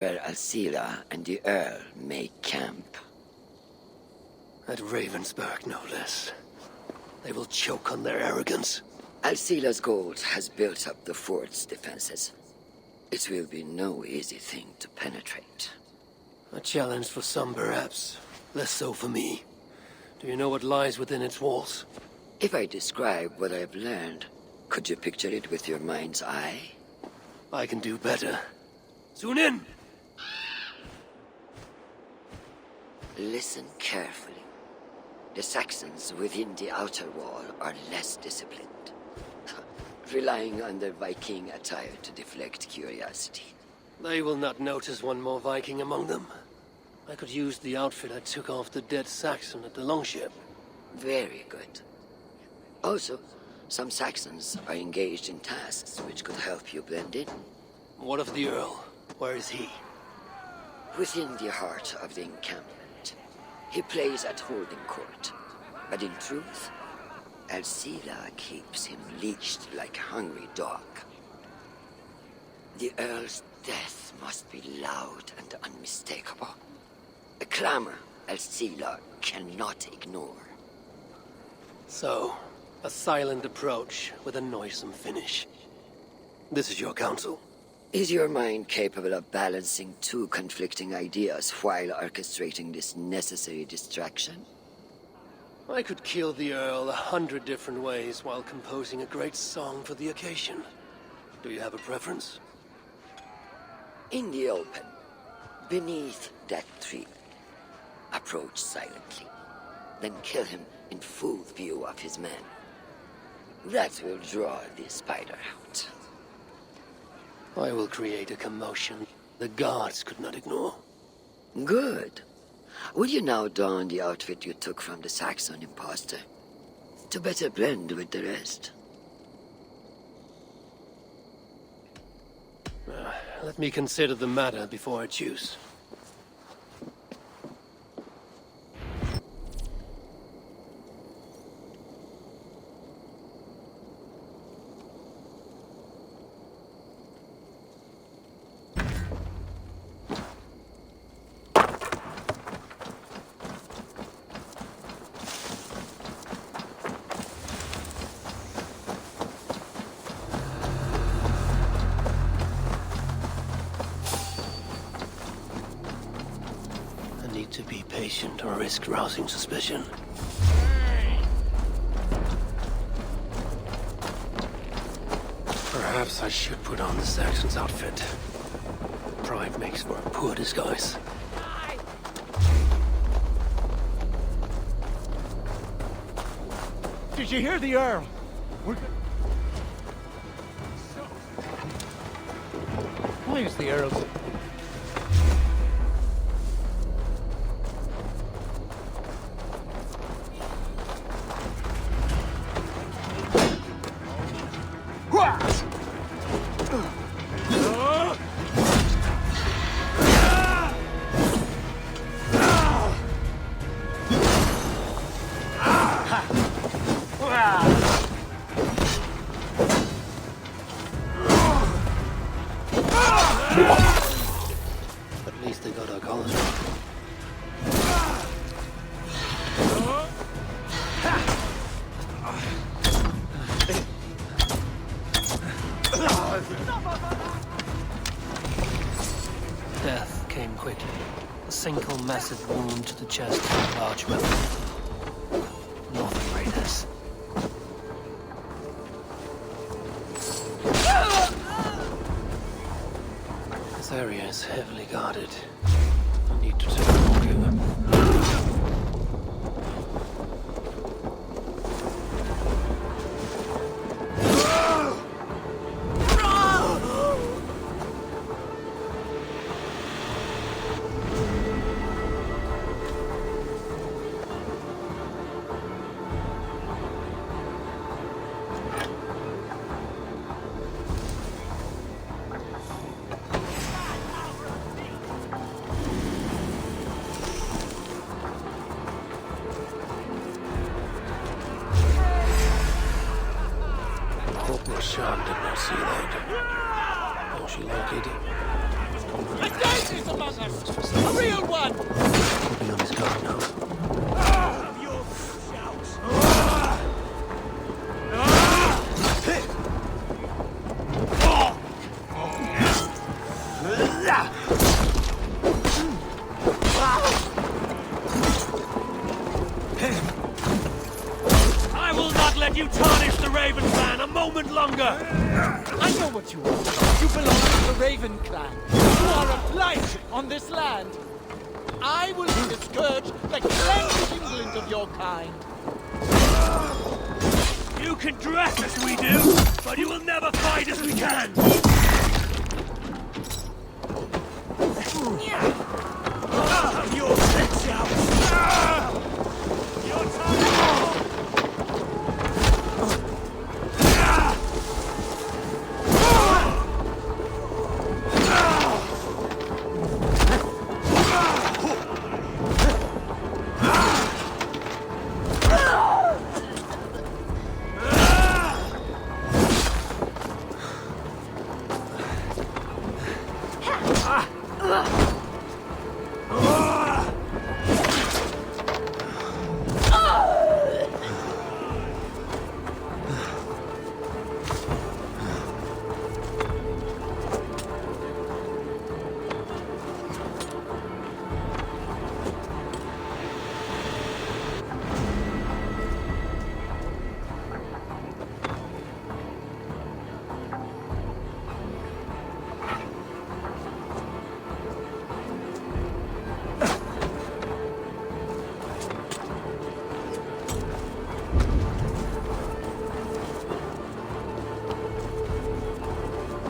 where Alcila and the Earl make camp. At Ravensburg, no less. They will choke on their arrogance. Alcila's gold has built up the fort's defenses. It will be no easy thing to penetrate. A challenge for some, perhaps. Less so for me. Do you know what lies within its walls? If I describe what I've learned, could you picture it with your mind's eye? I can do better. Soon in! Listen carefully. The Saxons within the outer wall are less disciplined, relying on their Viking attire to deflect curiosity. They will not notice one more Viking among them. I could use the outfit I took off the dead Saxon at the longship. Very good. Also, some Saxons are engaged in tasks which could help you blend in. What of the Earl? Where is he? Within the heart of the encampment. He plays at holding court. But in truth, Alcila keeps him leashed like a hungry dog. The Earl's death must be loud and unmistakable. A clamor Alcila cannot ignore. So, a silent approach with a noisome finish. This is your counsel. Is your mind capable of balancing two conflicting ideas while orchestrating this necessary distraction? I could kill the Earl 100 different ways while composing a great song for the occasion. Do you have a preference? In the open, beneath that tree. Approach silently, then kill him in full view of his men. That will draw the spider out. I will create a commotion the guards could not ignore. Good. Will you now don the outfit you took from the Saxon imposter? To better blend with the rest. Let me consider the matter before I choose. To be patient or risk rousing suspicion. Perhaps I should put on the Saxon's outfit. Pride makes for a poor disguise. Did you hear the Earl? Why is the Earl... At least they got our collars wrong. Death came quickly. A single massive wound to the chest and a large weapon. Northern raiders. This area is heavily guarded. I need to take a look here. Sean did not see that. Oh, she located. little one! He'll be on his guard now. I will not let you tarnish the Raven clan a moment longer! I know what you want. You belong to the Raven clan. You are a blight on this land. I will be the scourge that cleanses England of your kind. You can dress as we do, but you will never fight as we can! Your six out! Your time!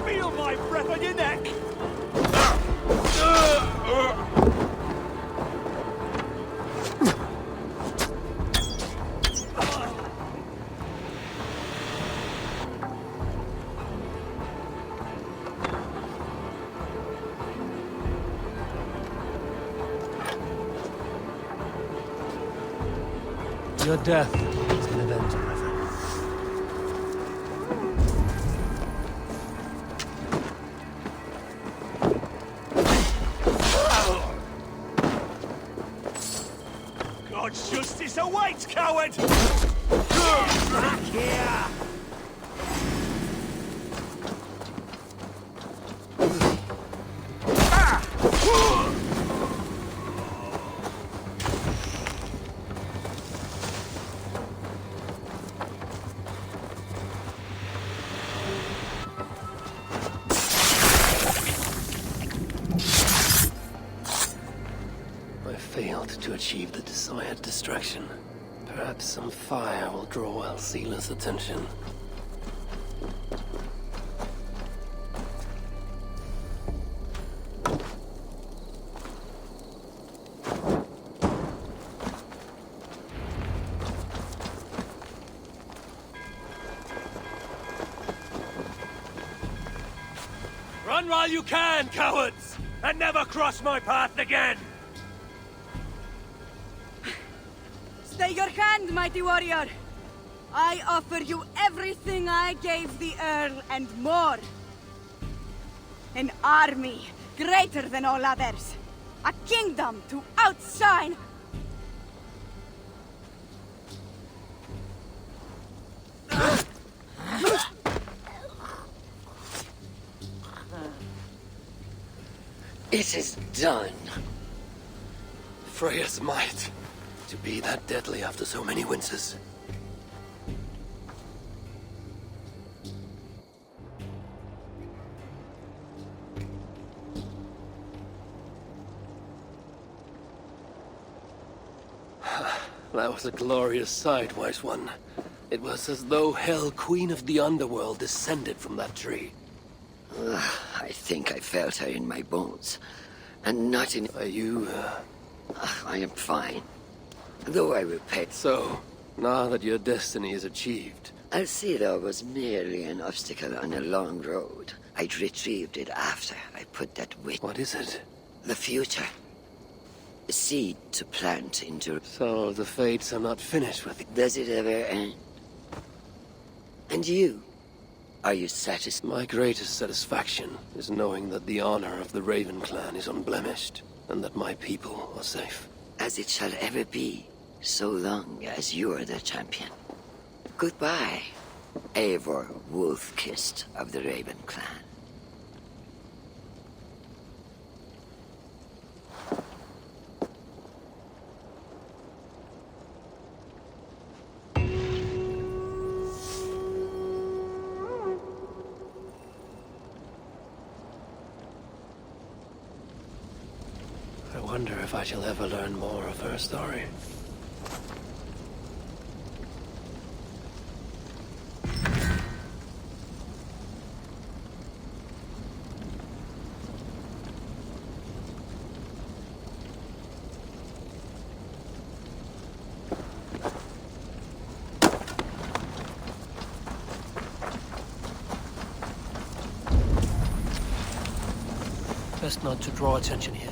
Feel my breath on your neck! Your death is an event, my friend. God's justice awaits, coward! Back here! I failed to achieve the desired distraction. Perhaps some fire will draw Alcila's attention. Run while you can, cowards! And never cross my path again! Stay your hand, mighty warrior! I offer you everything I gave the Earl and more. An army greater than all others. A kingdom to outshine. It is done. Freya's might. To be that deadly after so many winters. That was a glorious sight, Wise One. It was as though Hell, Queen of the Underworld, descended from that tree. I think I felt her in my bones. And not in... Are you, I am fine. Though I repent. So, now that your destiny is achieved... Alcida was merely an obstacle on a long road. I'd retrieved it after I put that witch... What is it? The future. A seed to plant into... So, the fates are not finished with it. Does it ever end? And you? Are you satisfied? My greatest satisfaction is knowing that the honor of the Raven clan is unblemished. and that my people are safe. As it shall ever be, so long as you are the champion. Goodbye, Eivor Wolf-Kissed of the Raven clan. I wonder if I shall ever learn more of her story. Best not to draw attention here.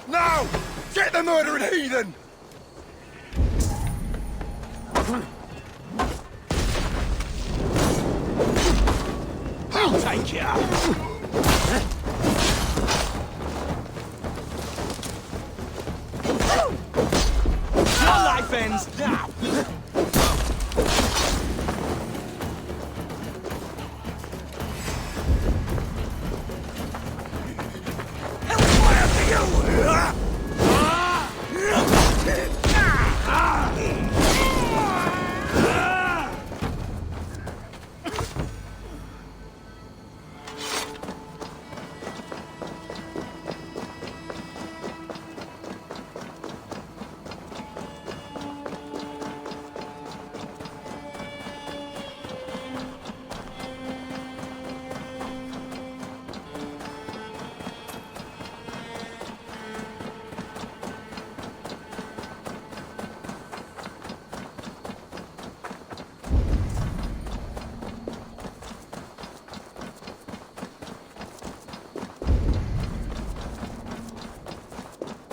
Now! Get the murdering heathen! I'll take you out! Your life ends now!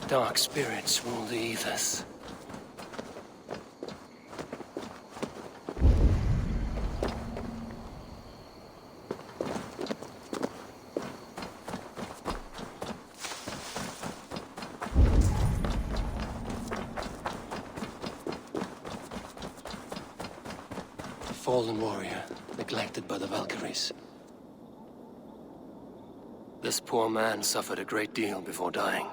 Dark spirits rule the ethers. fallen warrior, neglected by the Valkyries. This poor man suffered a great deal before dying.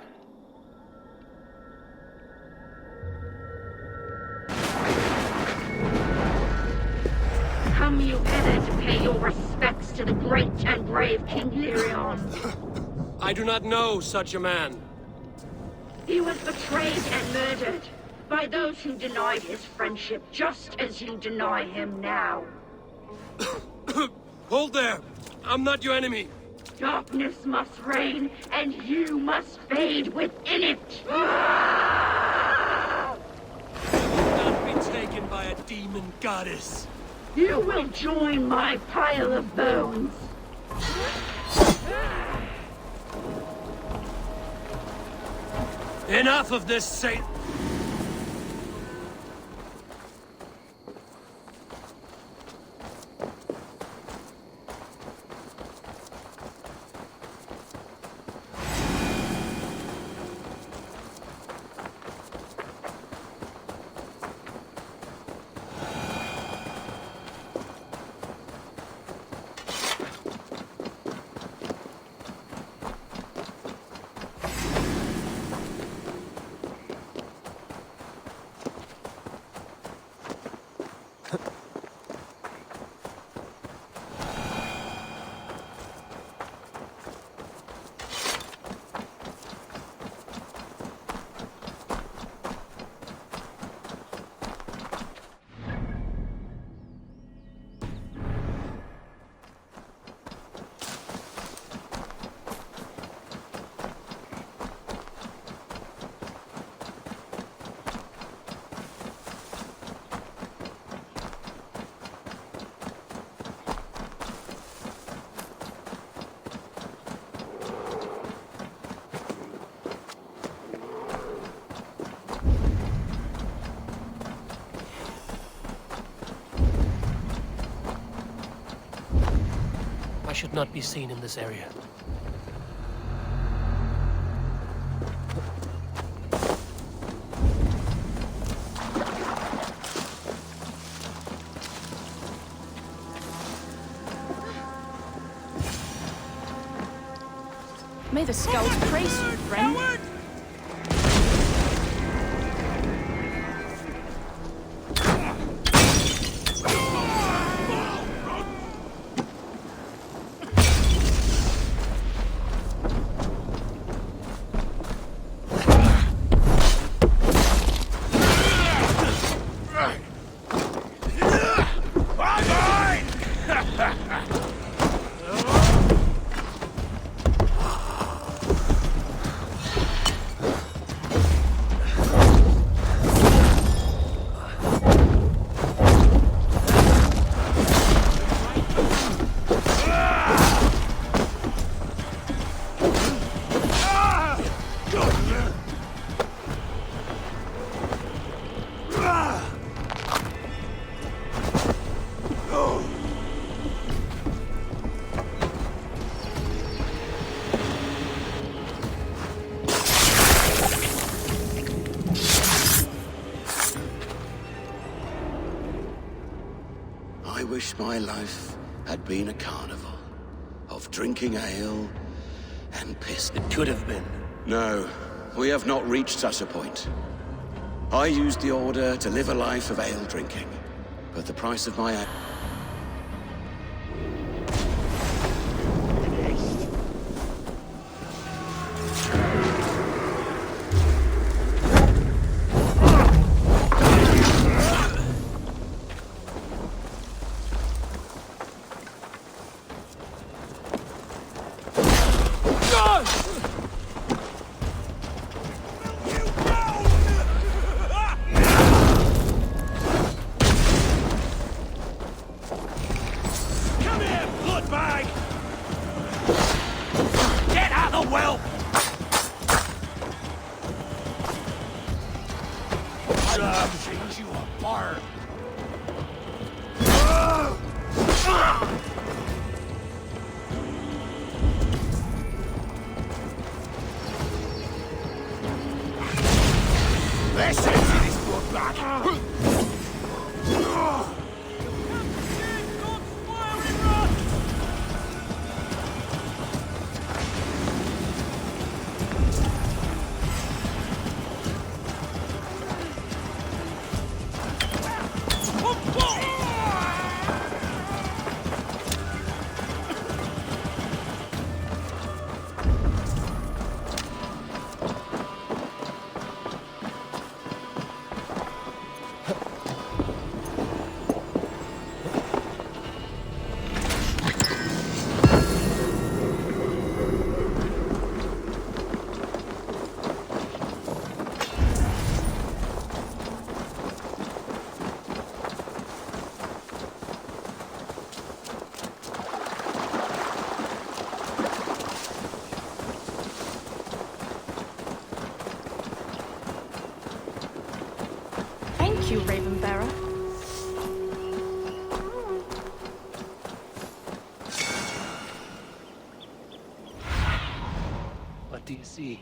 Come you hither to pay your respects to the great and brave King Lyrion. I do not know such a man. He was betrayed and murdered by those who denied his friendship, just as you deny him now. Hold there! I'm not your enemy! Darkness must reign, and you must fade within it! Do not be taken by a demon goddess! You will join my pile of bones! Enough of this, Satan! I should not be seen in this area. May the skulls praise you, friend. I wish my life had been a carnival of drinking ale and piss. It could have been. No, we have not reached such a point. I used the order to live a life of ale drinking, but the price of my Change you apart. Let's see this blood back. Thank you, Raven Bearer. What do you see?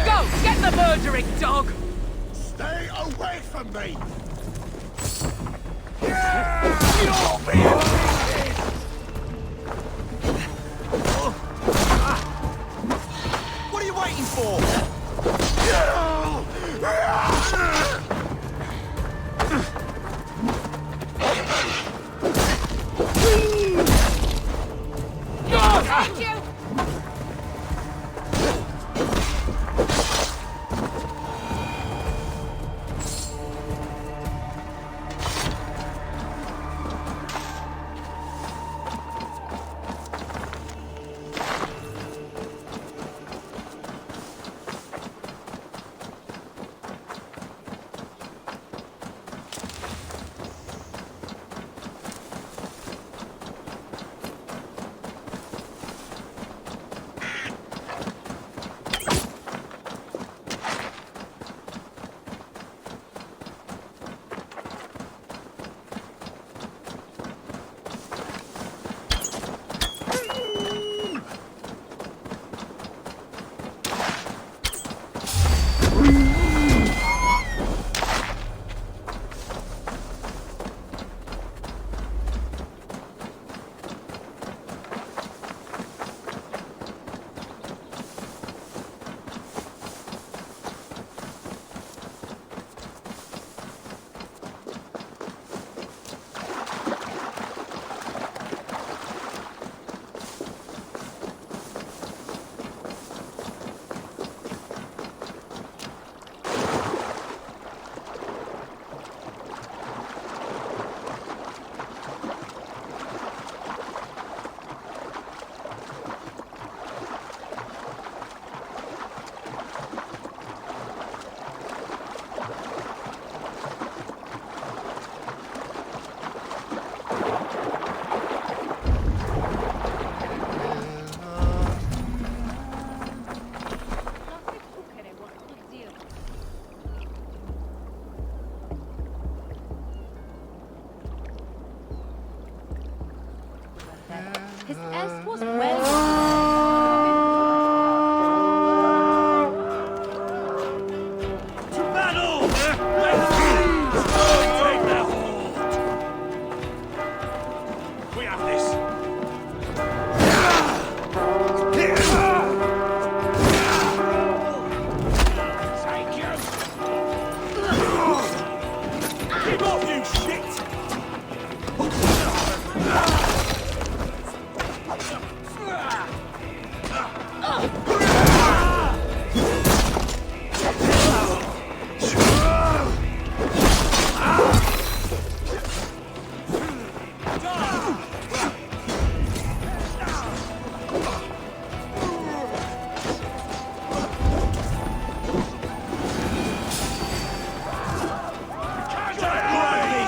Go! Get the murdering dog! Stay away from me! You're being treated! What are you waiting for? Thank you! His S was well. To battle! Let the bees take their hold! We have this! Thank you! Keep off, you shit!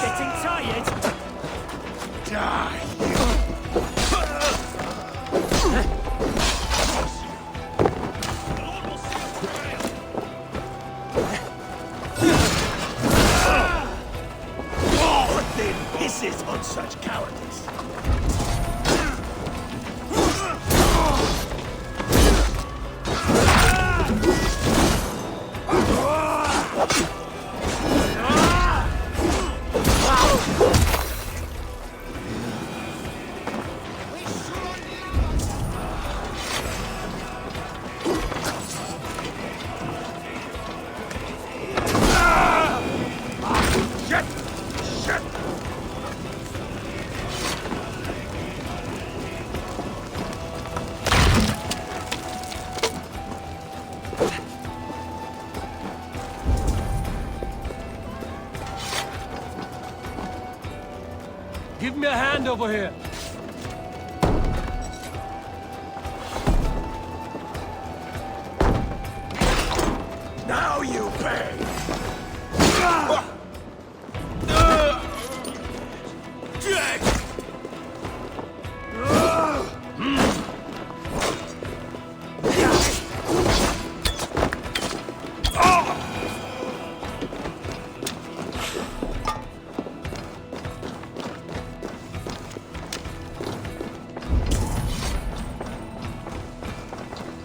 Getting tired? Die! What then pisses on such cowardice? Give me a hand over here. Now you pay!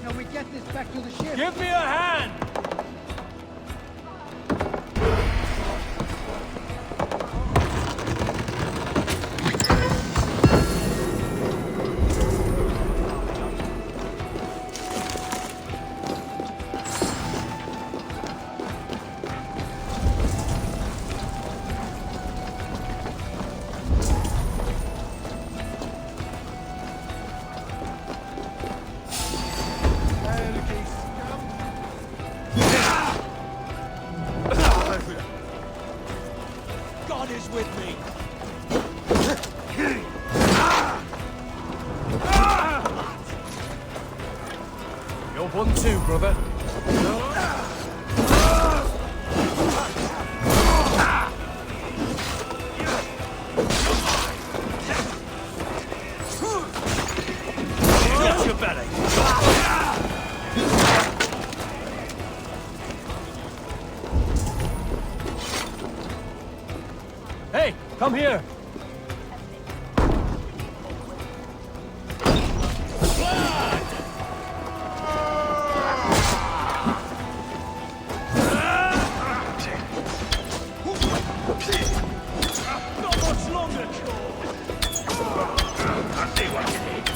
Can we get this back to the ship? Give me a hand! God is with me! You're one too, brother. Got your belly. Hey, come here. Not much longer, I see what you need.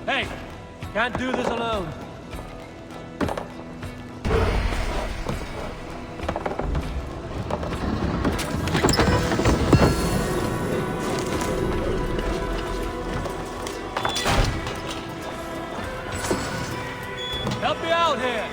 Hey, can't do this alone. Help me out here.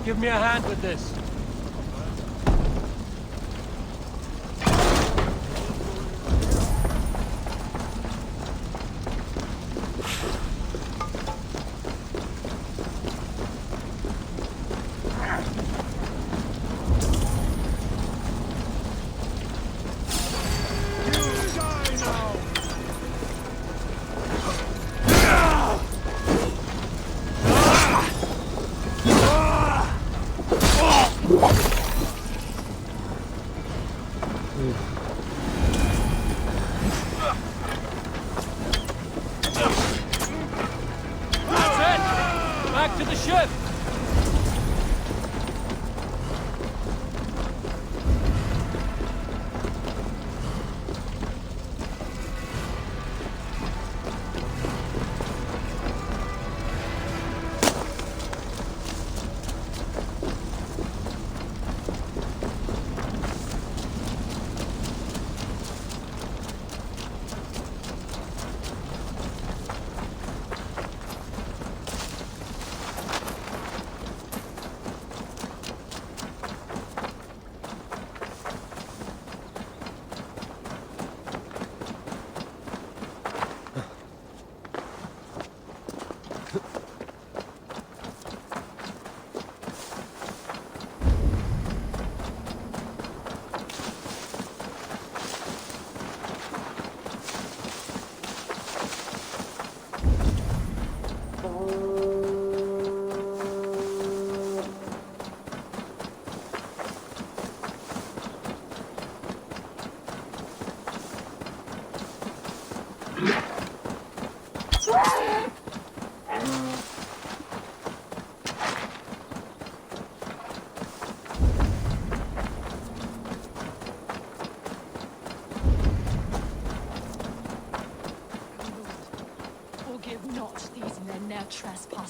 Give me a hand with this.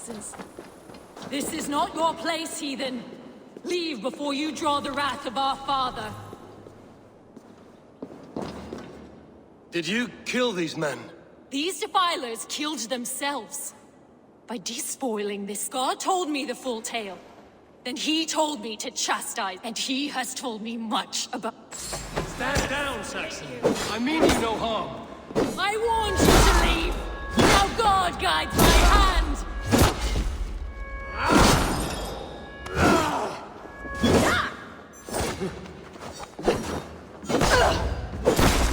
assassins. This is not your place, heathen. Leave before you draw the wrath of our father. Did you kill these men? These defilers killed themselves. By despoiling this, God told me the full tale. Then he told me to chastise, and he has told me much about... Stand down, Saxon. I mean you no harm. I warned you to leave! Now God guides my hand!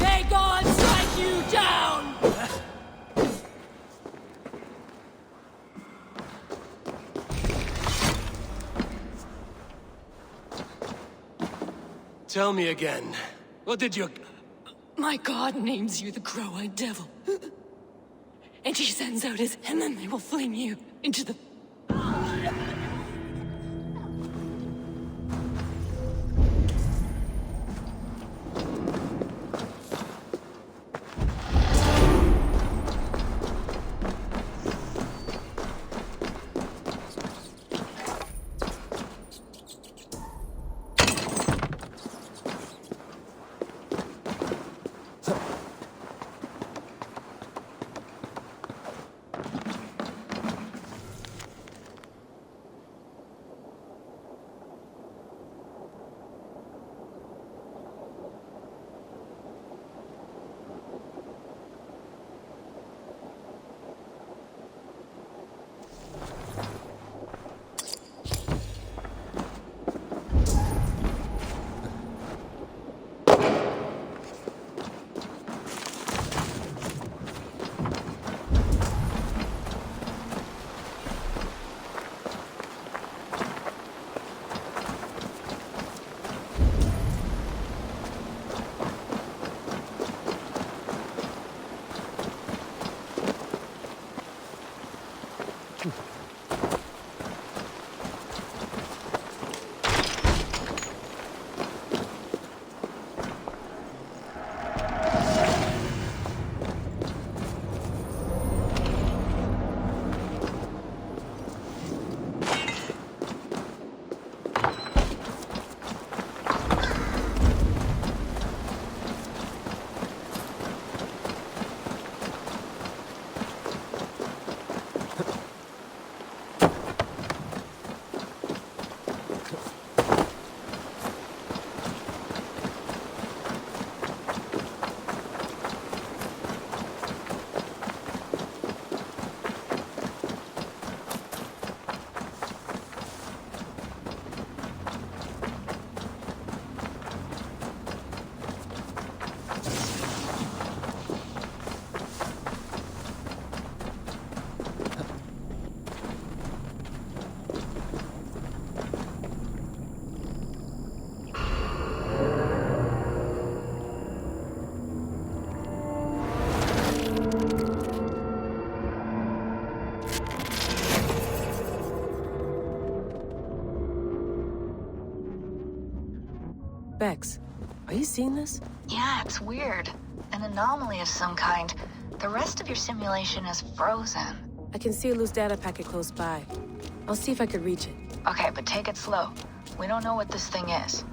May God strike you down! Tell me again. What did you... My God names you the Crow-Eyed Devil. And he sends out his... And then they will fling you into the... Bex, are you seeing this? Yeah, it's weird. An anomaly of some kind. The rest of your simulation is frozen. I can see a loose data packet close by. I'll see if I could reach it. Okay, but take it slow. We don't know what this thing is.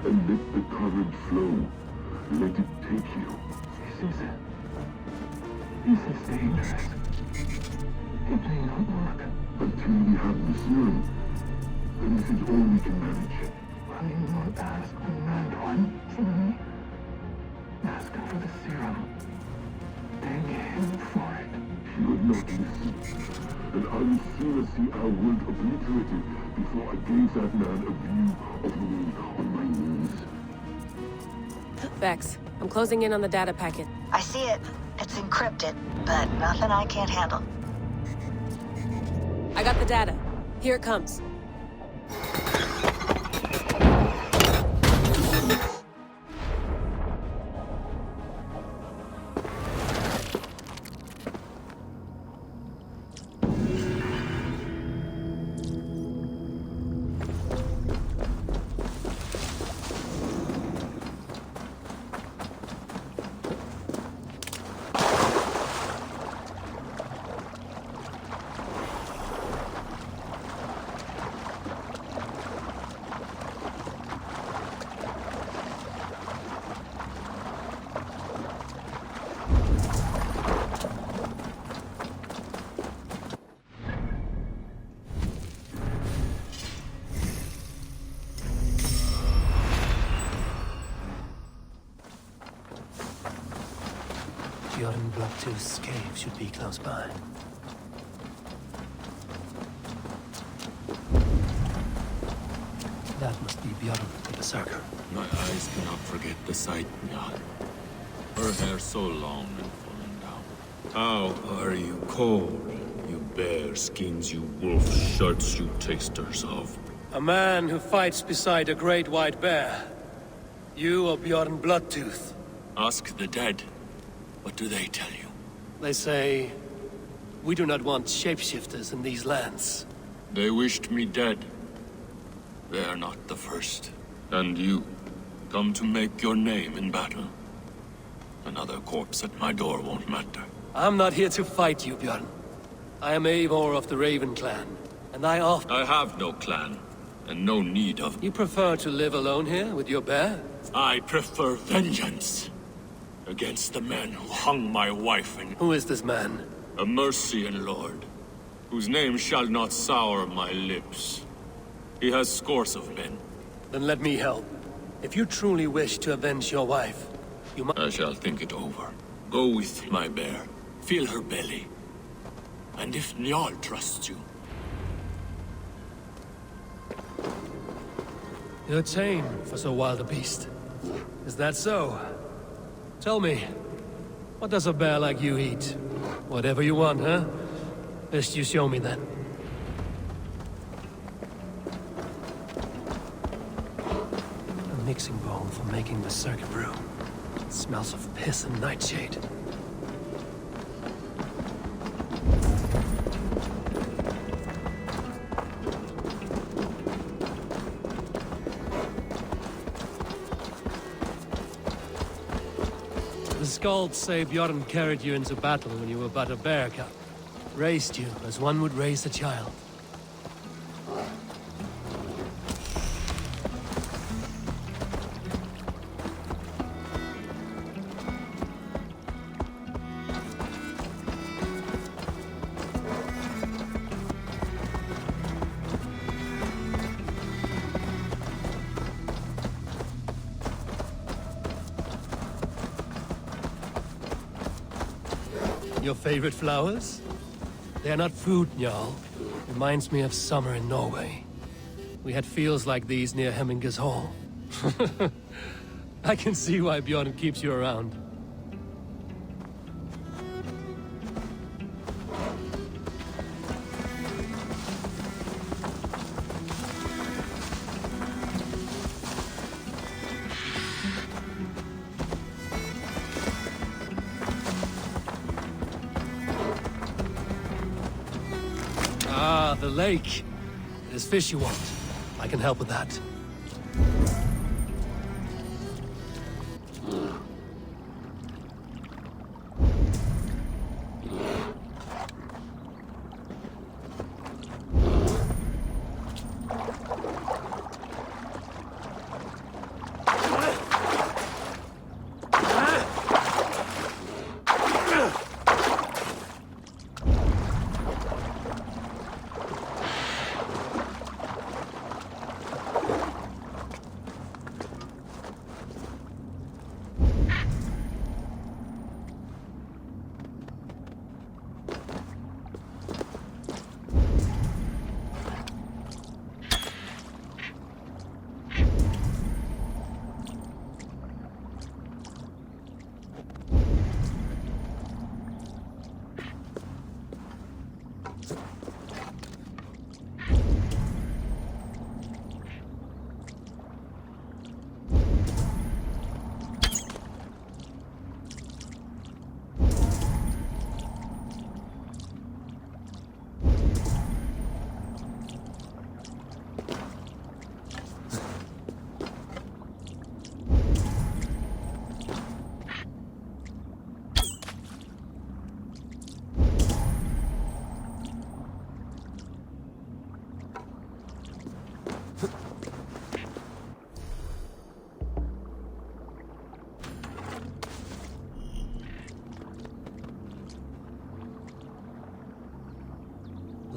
And let the current flow. Let it take you. This is dangerous. It may not work. Until we have the serum, then this is all we can manage. Will you not ask the Mad One for me? Ask him for the serum. Beg him for it. He would not listen. And I would sooner see our world obliterated before I gave that man a view of me on my knees. Vex, I'm closing in on the data packet. I see it. It's encrypted, but nothing I can't handle. I got the data. Here it comes. Bjorn Bloodtooth's cave should be close by. That must be Bjorn the Berserker. My eyes cannot forget the sight, Njal. Her hair so long and falling down. How are you cold, you bear skins, you wolf shirts, you tasters of... A man who fights beside a great white bear. You are Bjorn Bloodtooth. Ask the dead. What do they tell you? They say, we do not want shapeshifters in these lands. They wished me dead. They are not the first. And you, come to make your name in battle. Another corpse at my door won't matter. I'm not here to fight you, Bjorn. I am Eivor of the Raven clan, and I have no clan, and no need of... You prefer to live alone here with your bear? I prefer vengeance. Against the man who hung my wife and... Who is this man? A Mercian lord, whose name shall not sour my lips. He has scores of men. Then let me help. If you truly wish to avenge your wife, you must... I shall think it over. Go with my bear. Feel her belly. And if Njal trusts you... You're tame for so wild a beast. Is that so? Tell me, what does a bear like you eat? Whatever you want, huh? Best you show me then. A mixing bowl for making berserker brew. It smells of piss and nightshade. The Skalds say Bjorn carried you into battle when you were but a bear cub. Raised you as one would raise a child. Your favorite flowers? They are not fruit, Jarl. Reminds me of summer in Norway. We had fields like these near Hemminger's Hall. I can see why Bjorn keeps you around. Ah, the lake. There's fish you want. I can help with that.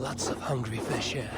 Lots of hungry fish here.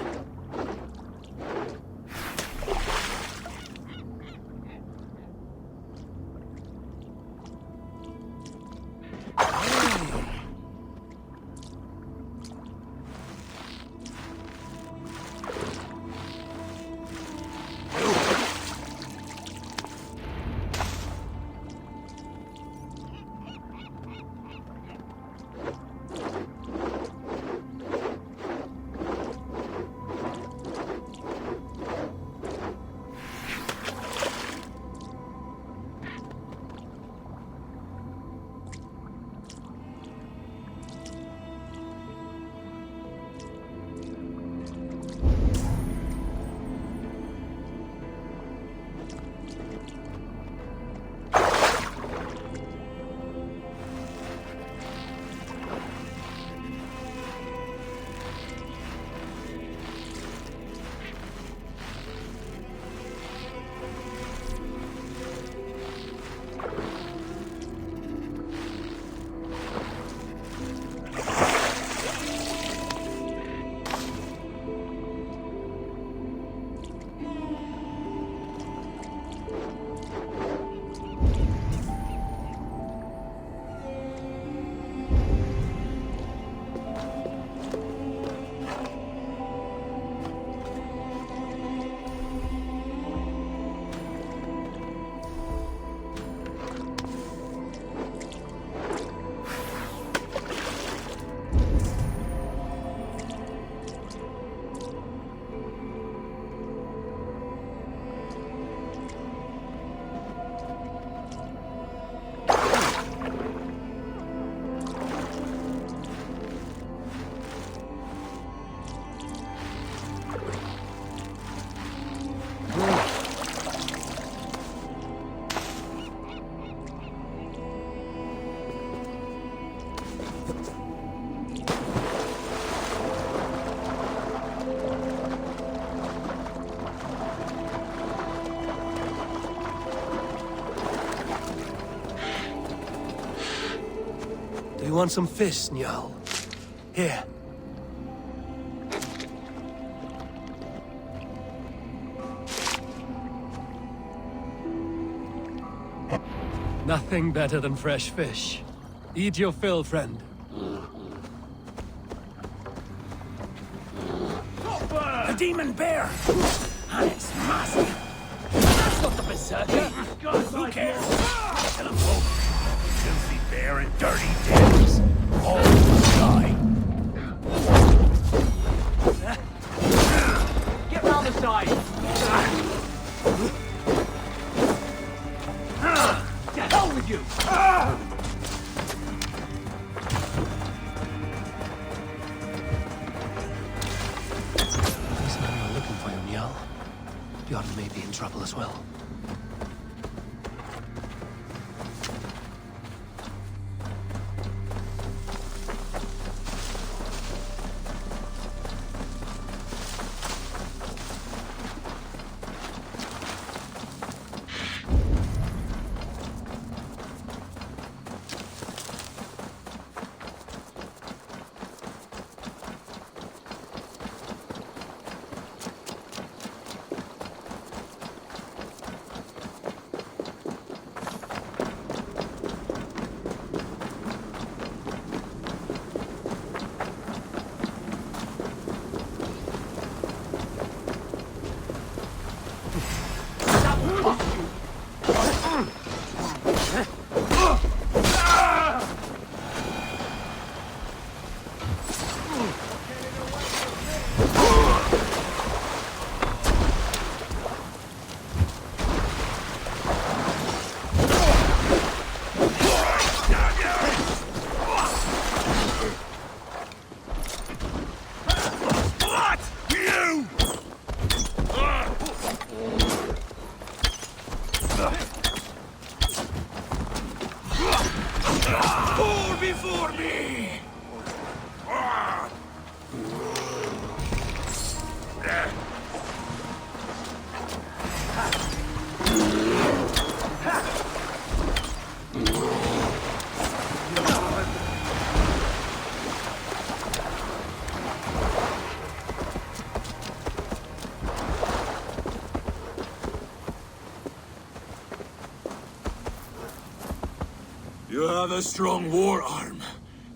You want some fish, Njal? Here. Nothing better than fresh fish. Eat your fill, friend. The demon bear! And it's massive! That's not the berserker! Who cares? Kill them both! Filthy bear and dirty devils! All must die! Get round the side! To hell with you! These men are looking for you, Njal. Bjorn may be in trouble as well. Fall before me! have a strong war arm,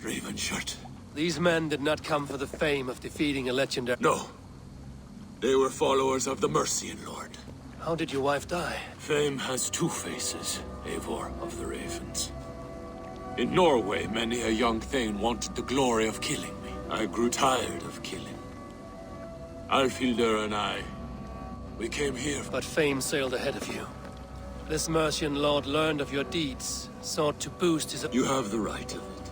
Ravenshirt. These men did not come for the fame of defeating a legendary... No. They were followers of the Mercian Lord. How did your wife die? Fame has two faces, Eivor of the Ravens. In Norway, many a young thane wanted the glory of killing me. I grew tired of killing. Alfhildr and I, we came here... But fame sailed ahead of you. This Mercian lord learned of your deeds, sought to boost his... You have the right of it.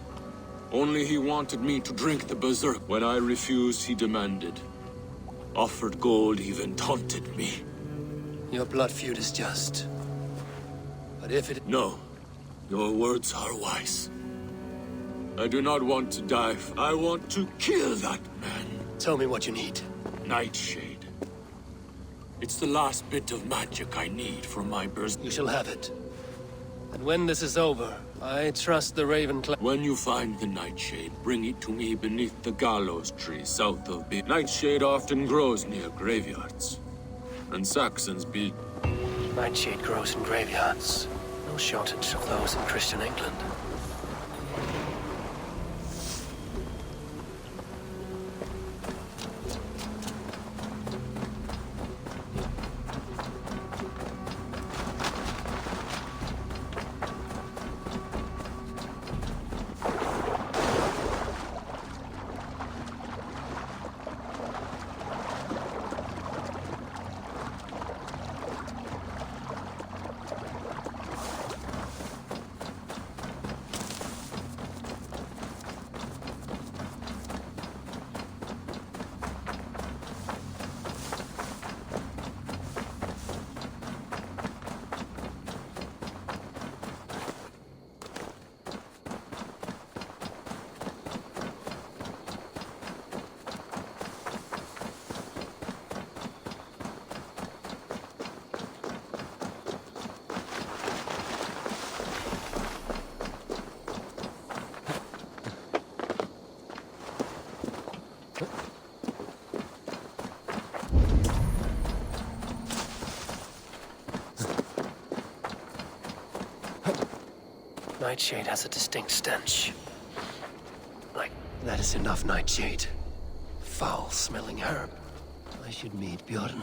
Only he wanted me to drink the berserk. When I refused, he demanded. Offered gold, even taunted me. Your blood feud is just. But if it... No. Your words are wise. I do not want to die. I want to kill that man. Tell me what you need. Nightshade. It's the last bit of magic I need for my berserk. You shall have it. And when this is over, I trust the Raven Clan... When you find the Nightshade, bring it to me beneath the gallows tree south of B. Nightshade often grows near graveyards. And Saxons build... Nightshade grows in graveyards. No shortage of those in Christian England. Nightshade has a distinct stench. Like, that is enough, Nightshade. Foul-smelling herb. I should meet Bjorn.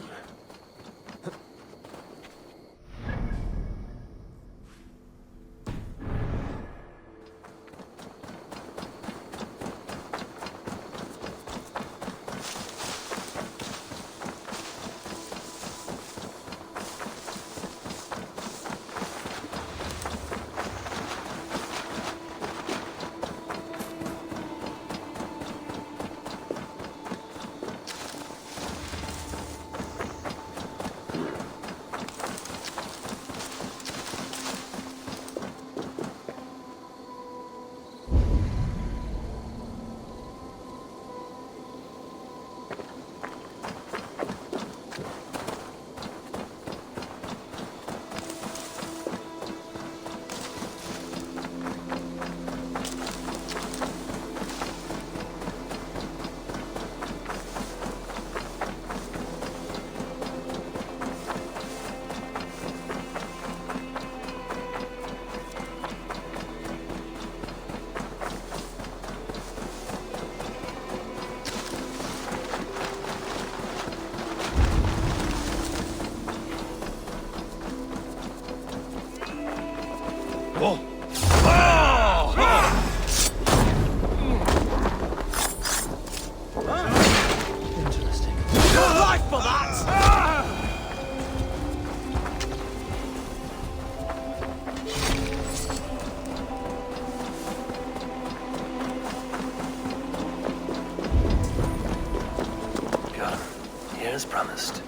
As promised.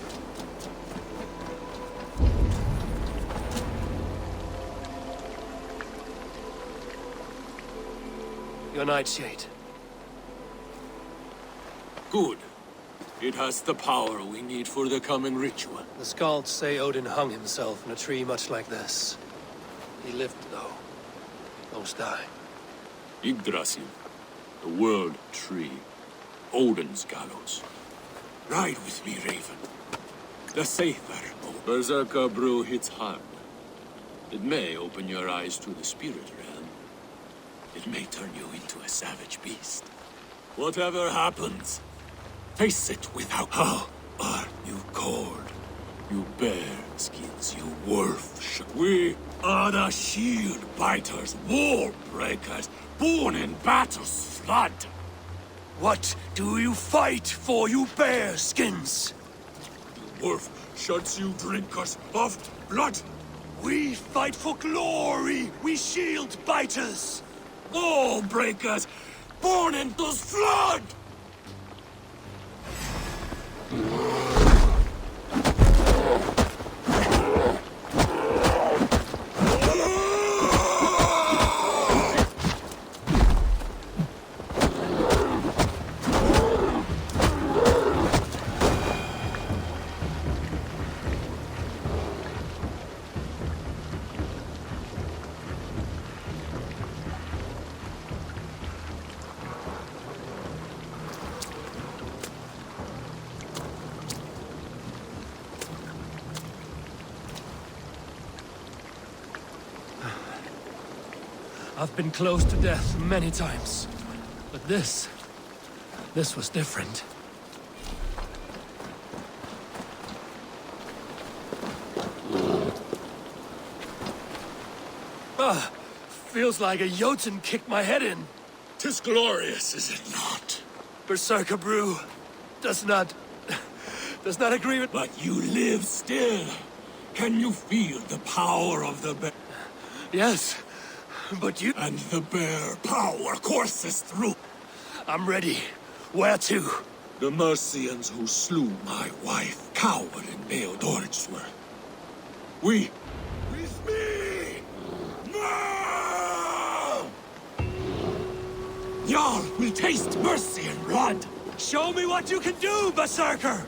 Your Nightshade. Good. It has the power we need for the coming ritual. The Skalds say Odin hung himself in a tree much like this. He lived, though. Most die. Yggdrasil. The world tree. Odin's gallows. Ride with me, Raven. The safer. Berserker brew hits hard. It may open your eyes to the spirit realm. it may turn you into a savage beast. Whatever happens, face it without... How are you called? You bear skins, you wolf. We are the shield biters, war breakers, born in battle's flood. What do you fight for, you bear skins? You wolf shuts you drinkers of blood. We fight for glory, we shield biters. War breakers, born into flood. I've been close to death many times, but this was different. Feels like a Jotun kicked my head in. 'Tis glorious, is it not? Berserker brew does not agree with... But you live still. Can you feel the power of the bear? Yes, but you... And the bear power courses through. I'm ready. Where to? The Mercians who slew my wife, coward in Beodoritswer. We... With me! No! Jarl will taste mercy and blood. Show me what you can do, Berserker!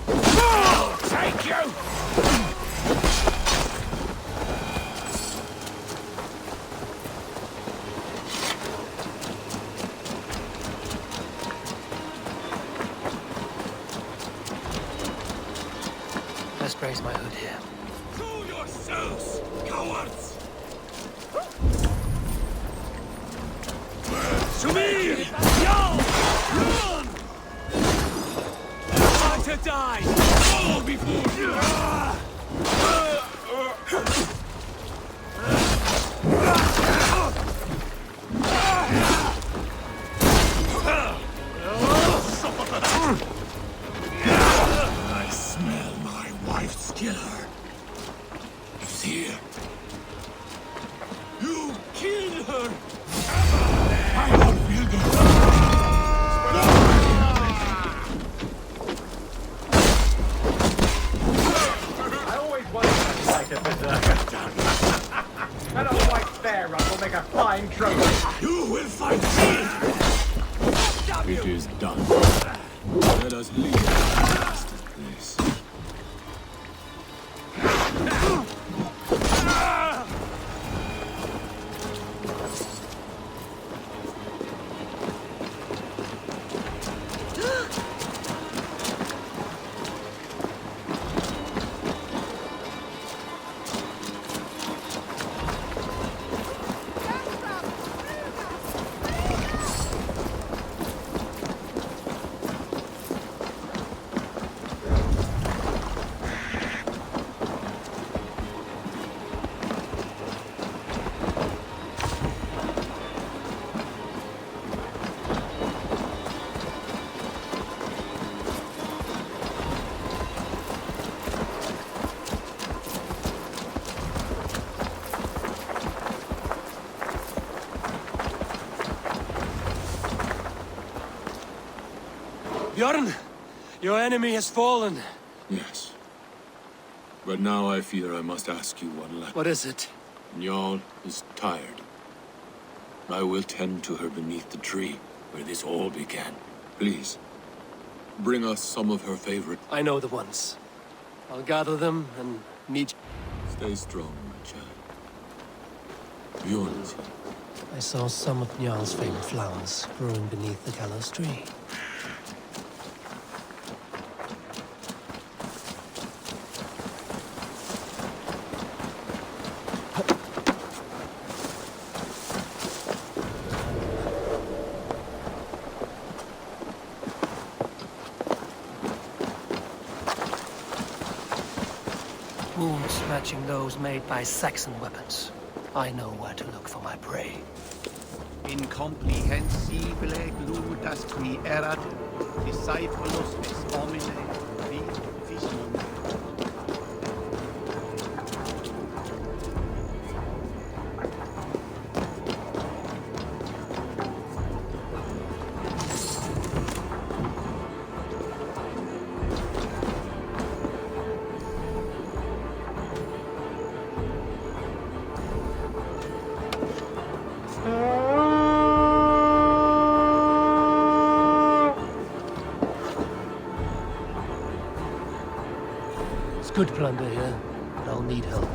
I'll take you! Let's brace my hood here. Show yourselves, cowards! To me! Yo! Run! Time to die! All before you! I smell my wife's killer. It's here. You killed her! I don't feel good. I always wanted to fight a berserker. And a white bear run will make a fine trophy. You will fight me! It is done. Let us leave this bastard place. Bjorn, your enemy has fallen. Yes. But now I fear I must ask you one last... What is it? Njal is tired. I will tend to her beneath the tree. where this all began. Please, bring us some of her favorite. I know the ones. I'll gather them and meet... Stay strong, my child. Yours. I saw some of Njarl's favorite flowers growing beneath the gallows tree. Wounds matching those made by Saxon weapons. I know where to look for my prey. Incomprehensibile gludas qui erat, discipulos est homine, vision. Good plunder here, but I'll need help.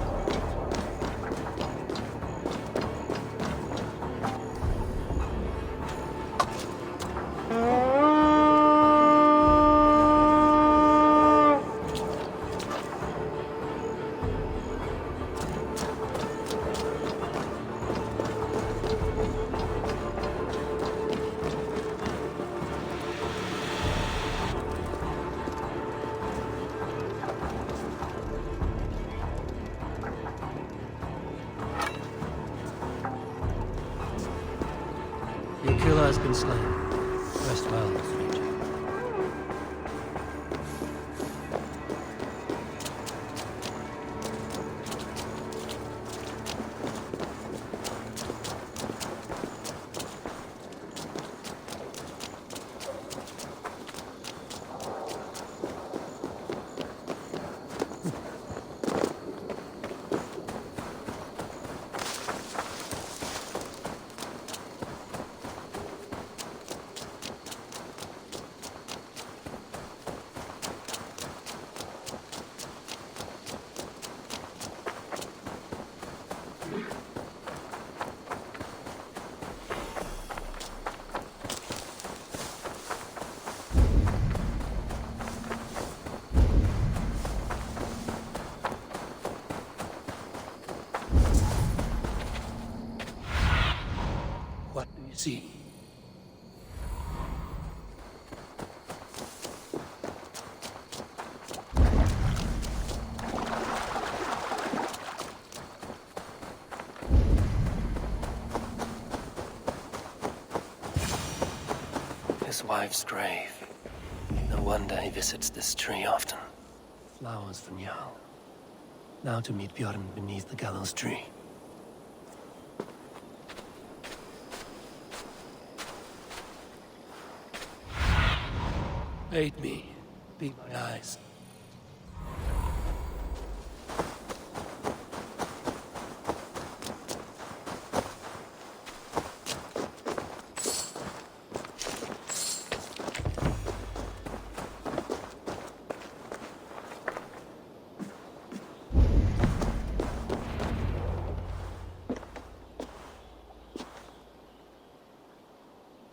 Your killer has been slain. Rest well, stranger. What do you see? His wife's grave. No wonder he visits this tree often. Flowers for Njal. Now to meet Bjorn beneath the gallows tree. Aid me. Be my eyes.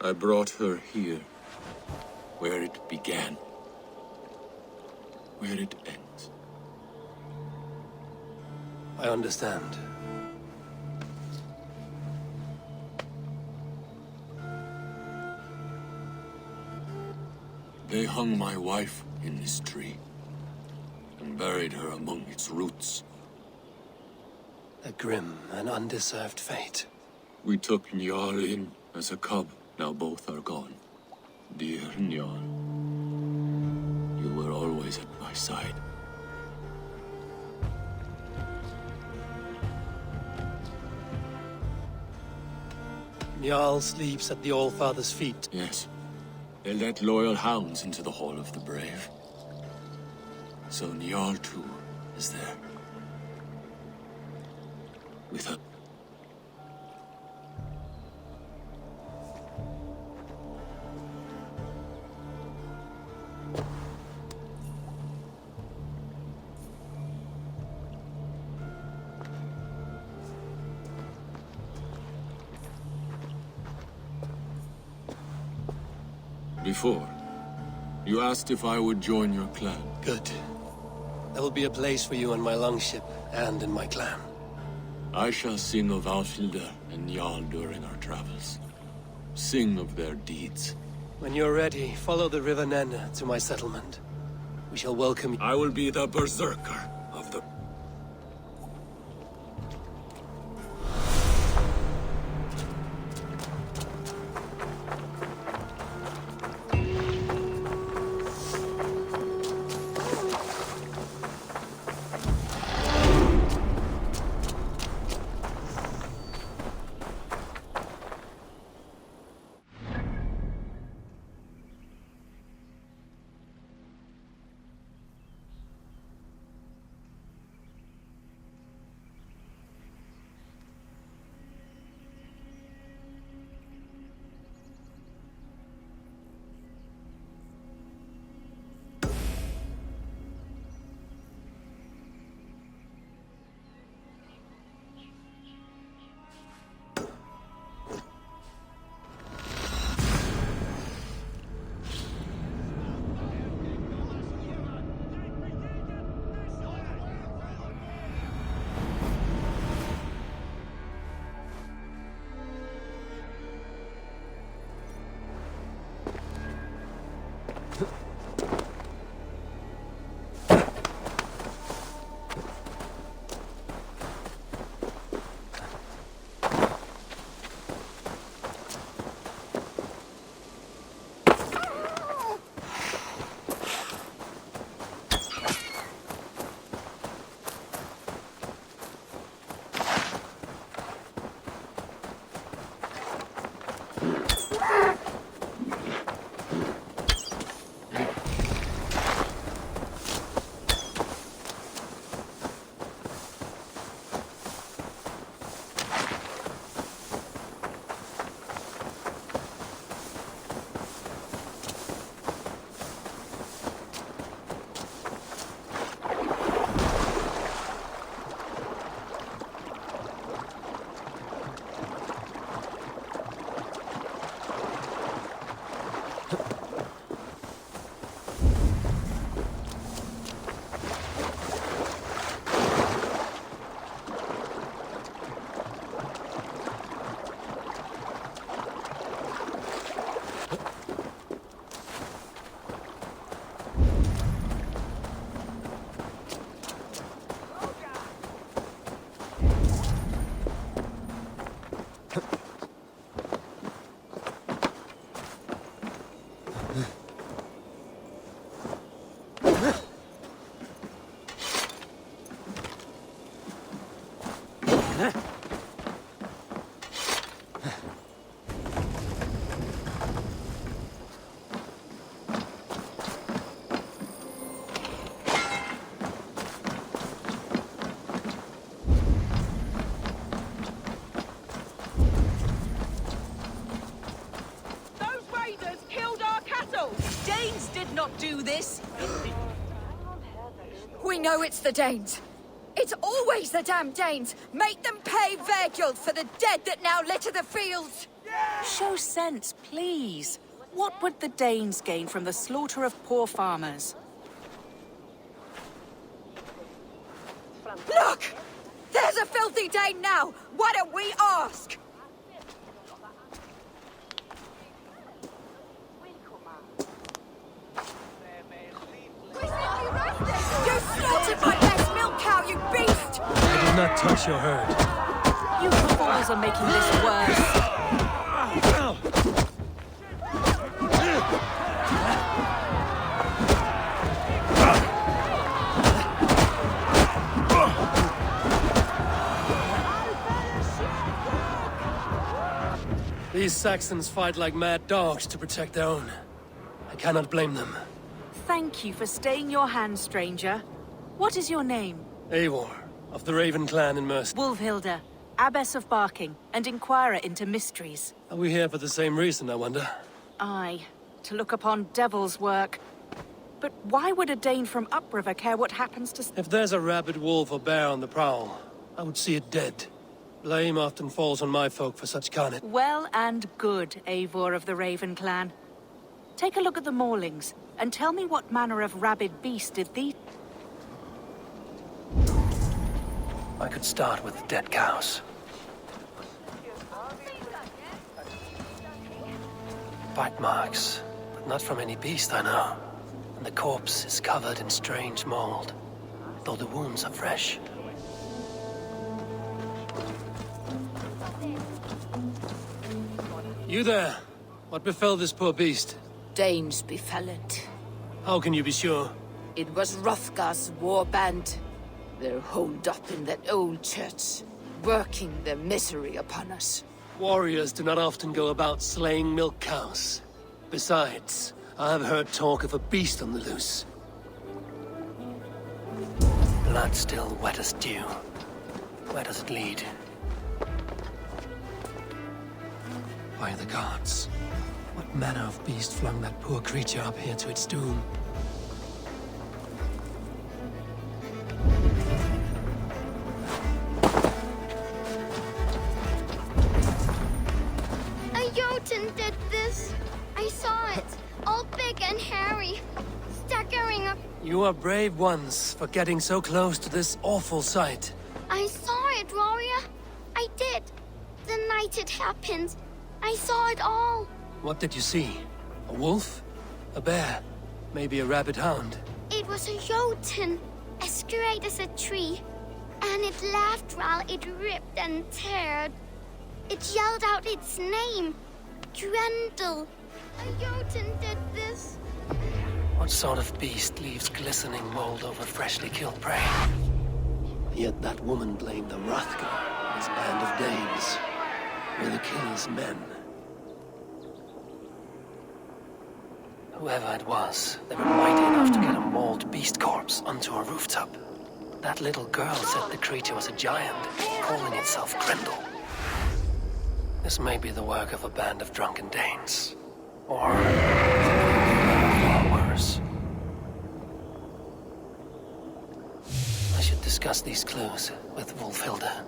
I brought her here, where it began, where it ends. I understand. They hung my wife in this tree, and buried her among its roots. A grim and undeserved fate. We took Njal in as a cub. Now both are gone. Dear Njal, you were always at my side. Njal sleeps at the Allfather's feet. Yes. They let loyal hounds into the Hall of the Brave. So Njal too is there. With her. before. You asked if I would join your clan. Good. There will be a place for you on my longship and in my clan. I shall sing of Alfilda and Jarl during our travels. Sing of their deeds. When you're ready, follow the River Nene to my settlement. We shall welcome you. I will be the berserker of the... Do this. We know it's the Danes. It's always the damn Danes. Make them pay Vergil for the dead that now litter the fields. Show sense, please. What would the Danes gain from the slaughter of poor farmers? Look! There's a filthy Dane now. Why don't we ask? You slaughtered my best milk cow, you beast! I did not touch your herd. You fools are making this worse. These Saxons fight like mad dogs to protect their own. I cannot blame them. Thank you for staying your hand, stranger. What is your name? Eivor, of the Raven clan in Mercia. Wolfhilda, Abbess of Barking, and Inquirer into mysteries. Are we here for the same reason, I wonder? Aye, to look upon devil's work. But why would a Dane from upriver care what happens to... If there's a rabid wolf or bear on the prowl, I would see it dead. Blame often falls on my folk for such carnage. Well and good, Eivor of the Raven clan. Take a look at the maulings, and tell me what manner of rabid beast did these... I could start with the dead cows. Bite marks, but not from any beast I know. And the corpse is covered in strange mold, though the wounds are fresh. You there? What befell this poor beast? Danes befell it. How can you be sure? It was Hrothgar's war band. They're holed up in that old church, working their misery upon us. Warriors do not often go about slaying milk cows. Besides, I have heard talk of a beast on the loose. Blood still wet as dew. Where does it lead? By the gods. What manner of beast flung that poor creature up here to its doom? A Jotun did this. I saw it. All big and hairy. Staggering up. You are brave ones for getting so close to this awful sight. I saw it, warrior. I did. The night it happened. I saw it all. What did you see? A wolf? A bear? Maybe a rabid hound? It was a Jotun, as straight as a tree. And it laughed while it ripped and teared. It yelled out its name. Grendel. A Jotun did this. What sort of beast leaves glistening mold over freshly killed prey? Yet that woman blamed the Hrothgar and his band of Danes. Were the killers men? Whoever it was, they were mighty enough to get a mauled beast corpse onto a rooftop. That little girl said the creature was a giant, calling itself Grendel. This may be the work of a band of drunken Danes. Or far worse. I should discuss these clues with Wolfhilda.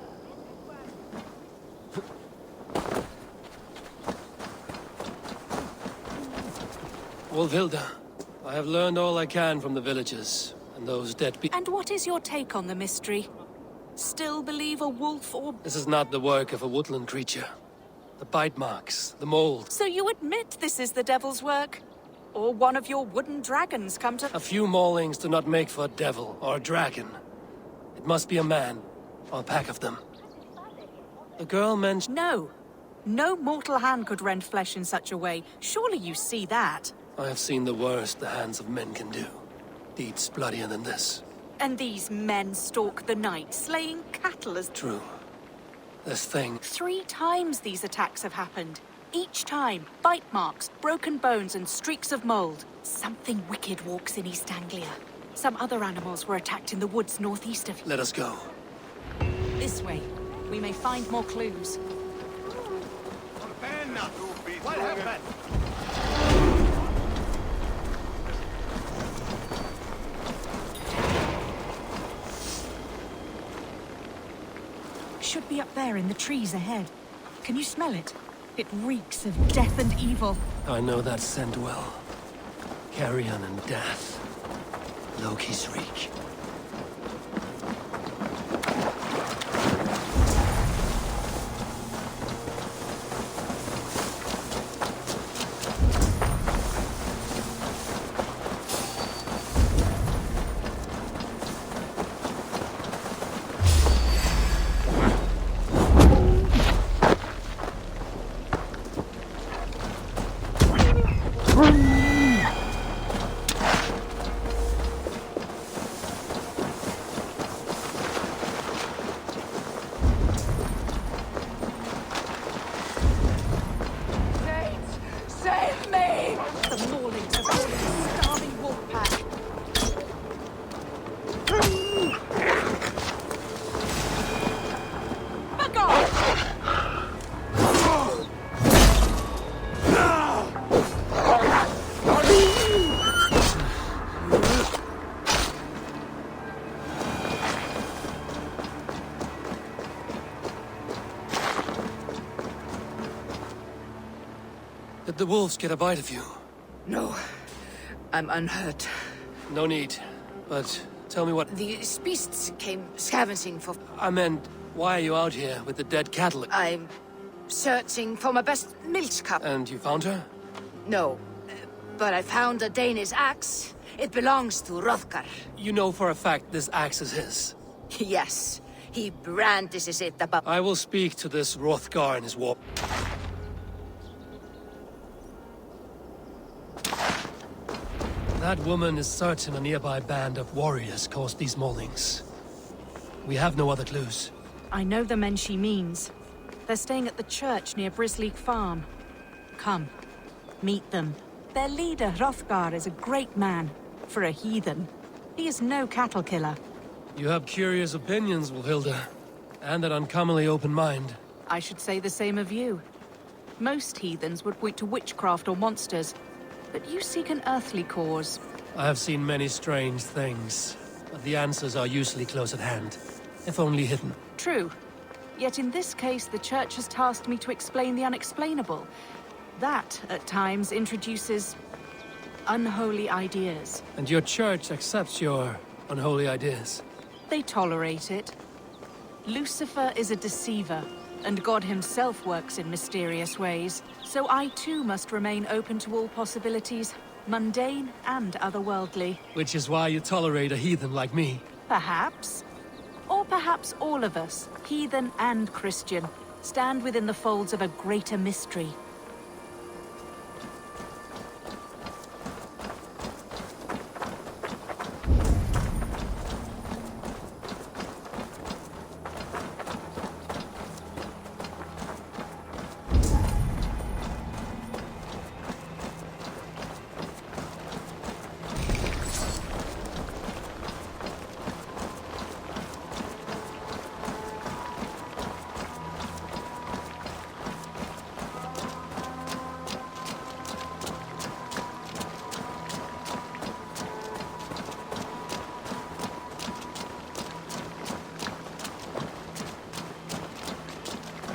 Wolfhilda, I have learned all I can from the villagers and those dead people. And what is your take on the mystery? Still believe a wolf or... This is not the work of a woodland creature. The bite marks, the mold. So you admit this is the devil's work? Or one of your wooden dragons come to... A few maulings do not make for a devil or a dragon. It must be a man, or a pack of them. The girl mentioned... No. No mortal hand could rend flesh in such a way. Surely you see that. I have seen the worst the hands of men can do. Deeds bloodier than this. And these men stalk the night, slaying cattle as... True. This thing... 3 times these attacks have happened. Each time, bite marks, broken bones, and streaks of mold. Something wicked walks in East Anglia. Some other animals were attacked in the woods northeast of... Let us go. This way. We may find more clues. What happened? Should be up there in the trees ahead. Can you smell it? It reeks of death and evil. I know that scent well. Carrion and death. Loki's reek. Did the wolves get a bite of you? No, I'm unhurt. No need. But tell me what... These beasts came scavenging for... I meant, why are you out here with the dead cattle? I'm searching for my best milch cup. And you found her? No, but I found a Danish axe. It belongs to Hrothgar. You know for a fact this axe is his? Yes, he brandishes it above... I will speak to this Hrothgar and his war... That woman is certain a nearby band of warriors caused these maulings. We have no other clues. I know the men she means. They're staying at the church near Brisleek Farm. Come, meet them. Their leader, Hrothgar, is a great man. For a heathen. He is no cattle killer. You have curious opinions, Wolfhilda. And an uncommonly open mind. I should say the same of you. Most heathens would point to witchcraft or monsters. But you seek an earthly cause. I have seen many strange things. But the answers are usually close at hand. If only hidden. True. Yet in this case, the church has tasked me to explain the unexplainable. That, at times, introduces... unholy ideas. And your church accepts your unholy ideas? They tolerate it. Lucifer is a deceiver, and God himself works in mysterious ways. So I too must remain open to all possibilities, mundane and otherworldly. Which is why you tolerate a heathen like me. Perhaps. Or perhaps all of us, heathen and Christian, stand within the folds of a greater mystery.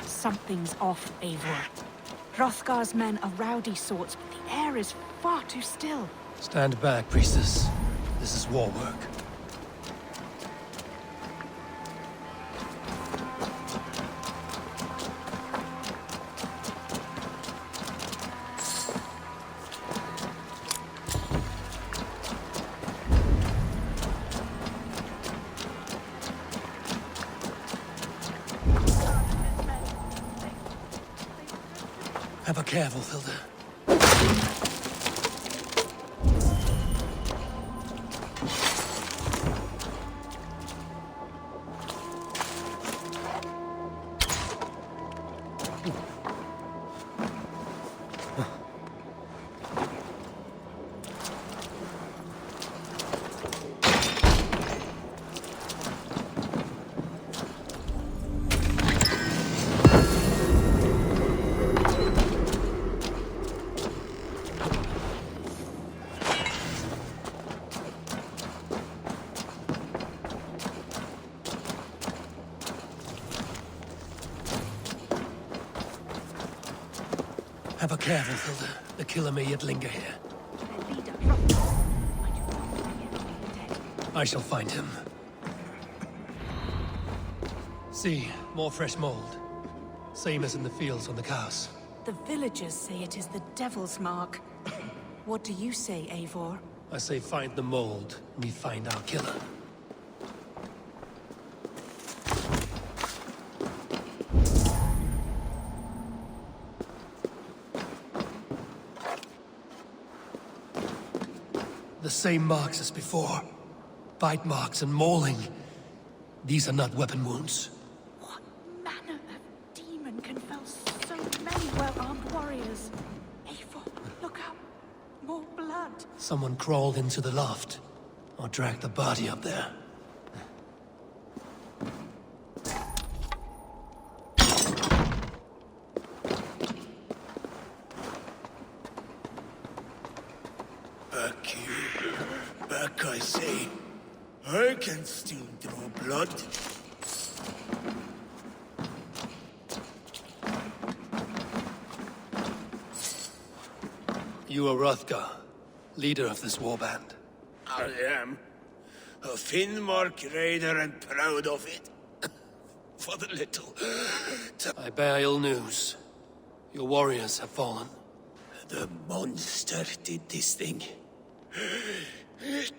Something's off, Eivor. Hrothgar's men are rowdy sorts, but the air is far too still. Stand back, priestess. This is war work. Have a careful, Hilda. Have a careful, Hilda. The killer may yet linger here. I shall find him. See, more fresh mold. Same as in the fields on the cows. The villagers say it is the devil's mark. What do you say, Eivor? I say find the mold, and we find our killer. The same marks as before. Bite marks and mauling. These are not weapon wounds. What manner of demon can fell so many well-armed warriors? Eivor, look out! More blood! Someone crawled into the loft, or dragged the body up there. Back here. Back, I say. I can still draw blood. You are Hrothgar. leader of this warband. I am. A Finnmark raider and proud of it. For the little... I bear ill news. Your warriors have fallen. The monster did this thing. It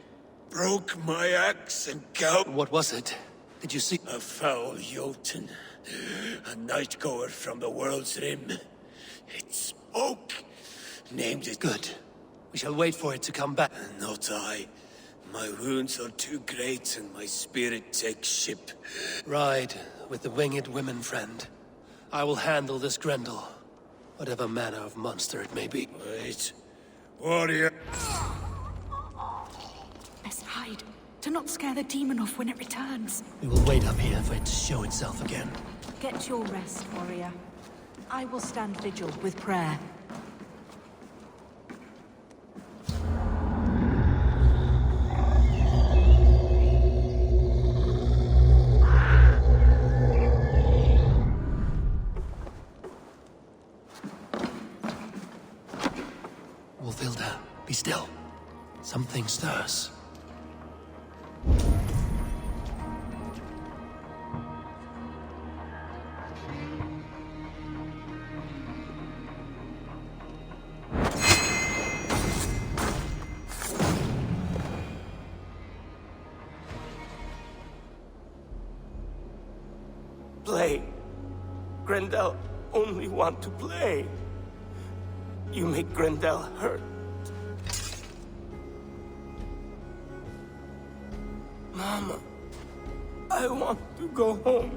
broke my axe and gout. What was it? Did you see? A foul Jotun. A nightgoer from the world's rim. It spoke. Named it. Good. We shall wait for it to come back. Not I. My wounds are too great and my spirit takes ship. Ride with the winged women, friend. I will handle this Grendel. Whatever manner of monster it may be. Wait. Warrior. Let's hide. To not scare the demon off when it returns. We will wait up here for it to show itself again. Get your rest, warrior. I will stand vigil with prayer. Wolfilda, be still. Something stirs. Play. Grendel only want to play. You make Grendel hurt. Mama, I want to go home.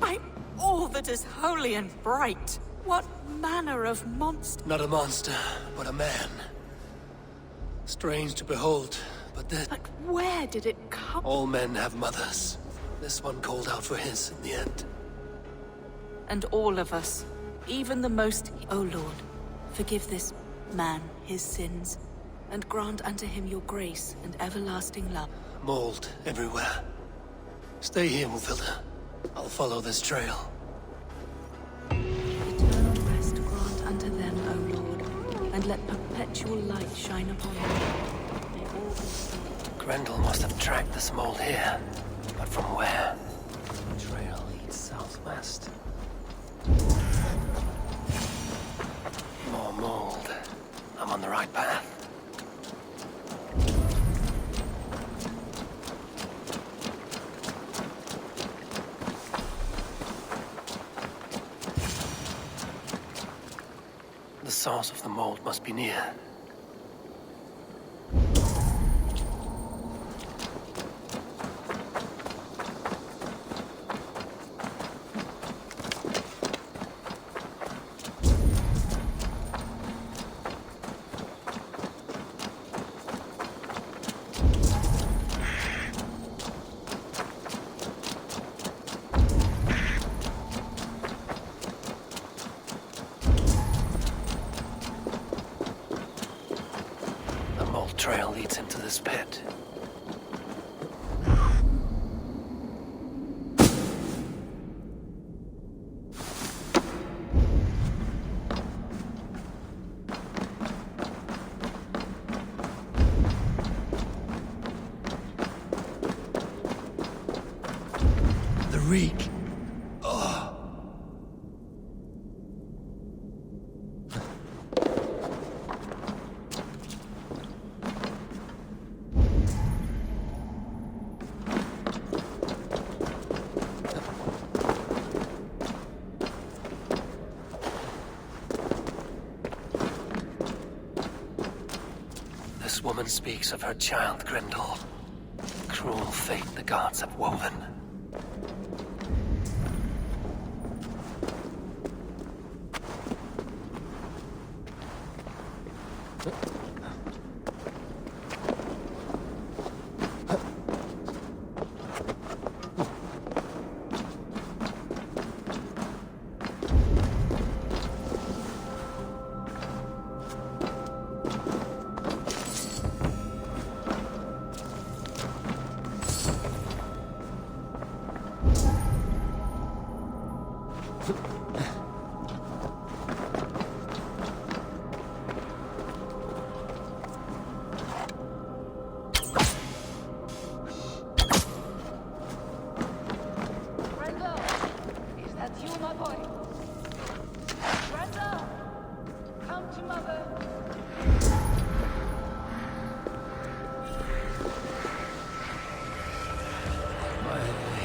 I'm all that is holy and bright. What manner of monster? Not a monster, but a man. Strange to behold, but this... But where did it come? All men have mothers. This one called out for his in the end. And all of us, even the most... O Lord, forgive this man his sins, and grant unto him your grace and everlasting love. Mold everywhere. Stay here, Wolfilda. I'll follow this trail. Eternal rest grant unto them, O Lord, and let perpetual light shine upon them. May all be... Grendel must have tracked this mold here. But from where? The trail leads southwest. More mold. I'm on the right path. The source of the mold must be near. Trail leads into this pit. The reek. Oh. This woman speaks of her child, Grendel. Cruel fate the gods have woven.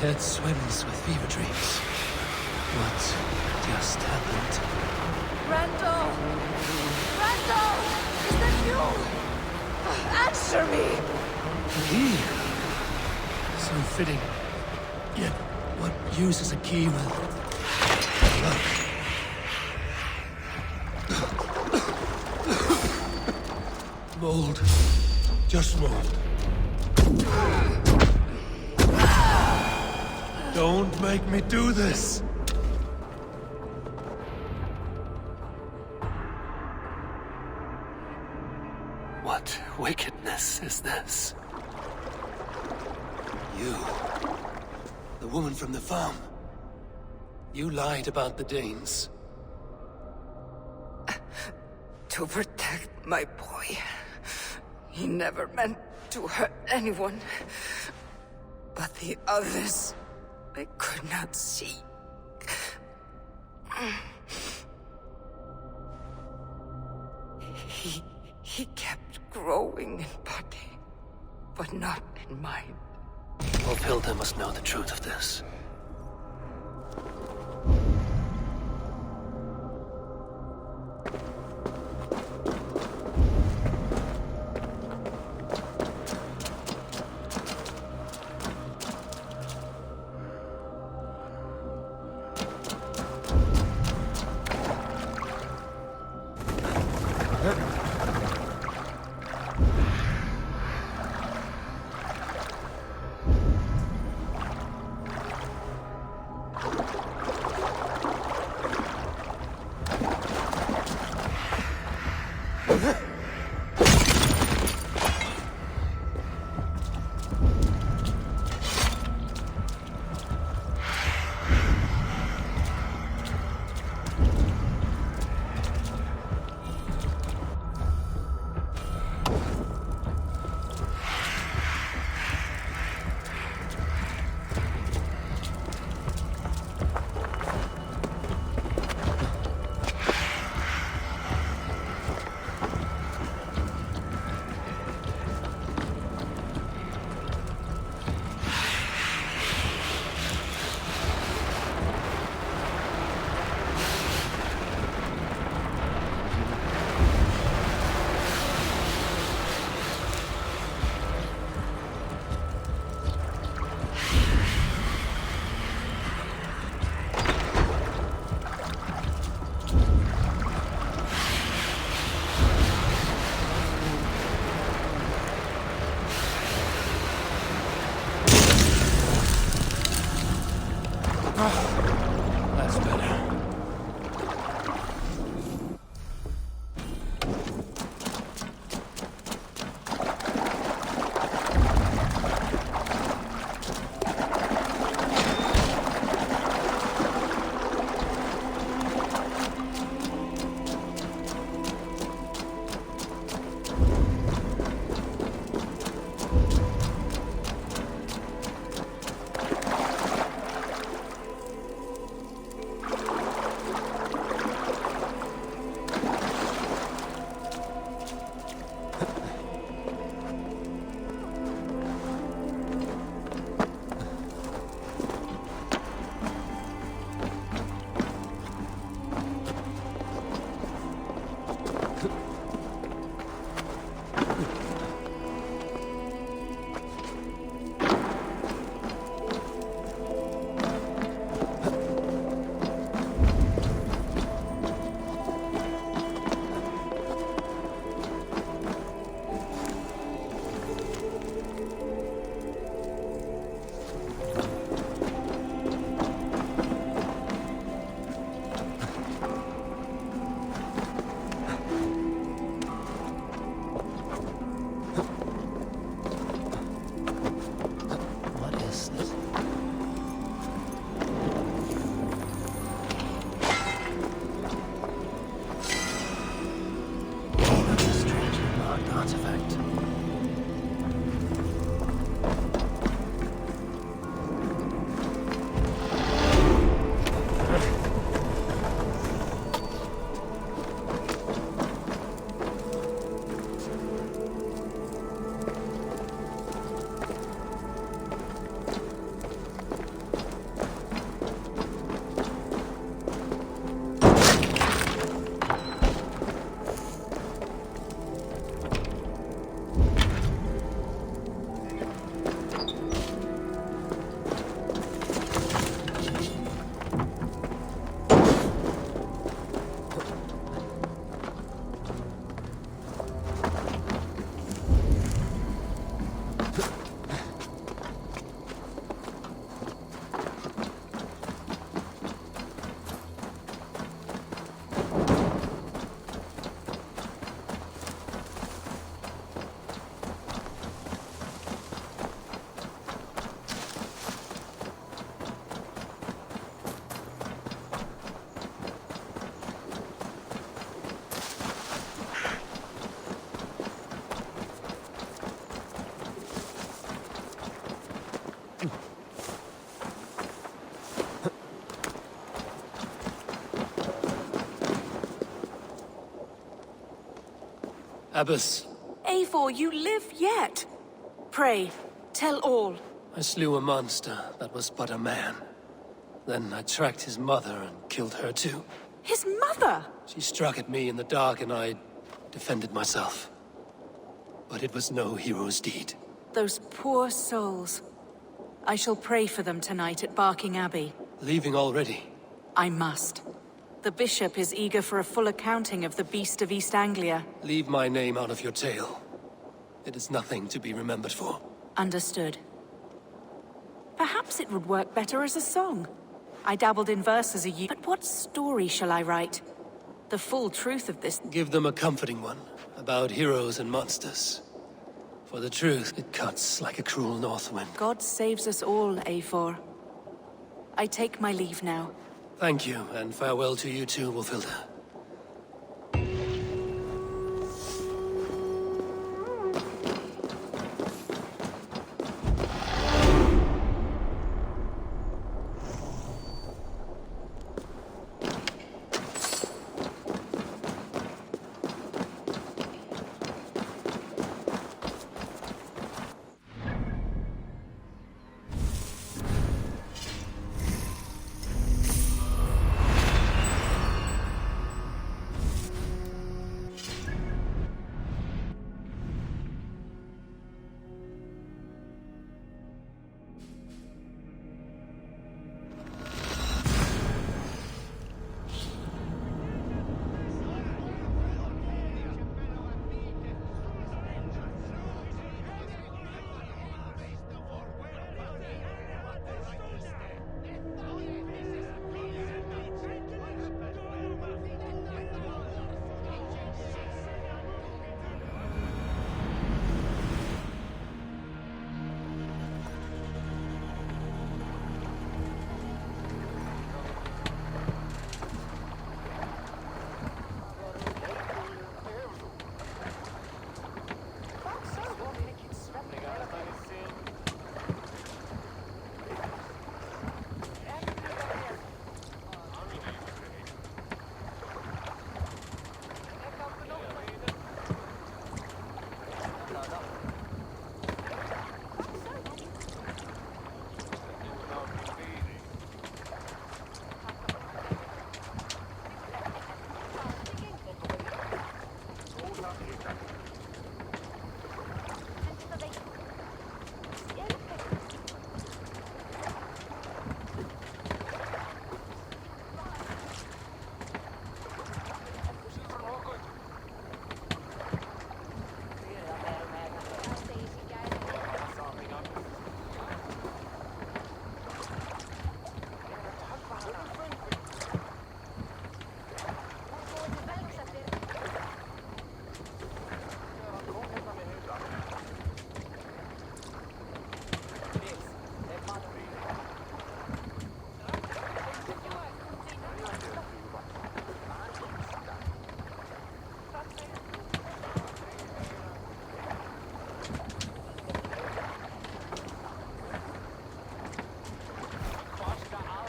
Head swims with fever dreams. What just happened? Randall! Randall! Is that you? Answer me! Key? So fitting. Yet, what use is a key with... Look. Mold. Just mold. Don't make me do this! What wickedness is this? You, the woman from the farm. You lied about the Danes. To protect my boy. He never meant to hurt anyone. But the others... I could not see. He kept growing in body, but not in mind. Wolfhilda must know the truth of this. That's better. Abbess, Eivor, you live yet. Pray, tell all. I slew a monster that was but a man. Then I tracked his mother and killed her too. His mother? She struck at me in the dark and I defended myself. But it was no hero's deed. Those poor souls. I shall pray for them tonight at Barking Abbey. Leaving already? I must. The bishop is eager for a full accounting of the Beast of East Anglia. Leave my name out of your tale. It is nothing to be remembered for. Understood. Perhaps it would work better as a song. I dabbled in verse as a youth, but what story shall I write? The full truth of this... Give them a comforting one, about heroes and monsters. For the truth, it cuts like a cruel north wind. God saves us all, Eivor. I take my leave now. Thank you, and farewell to you too, Wolfilda.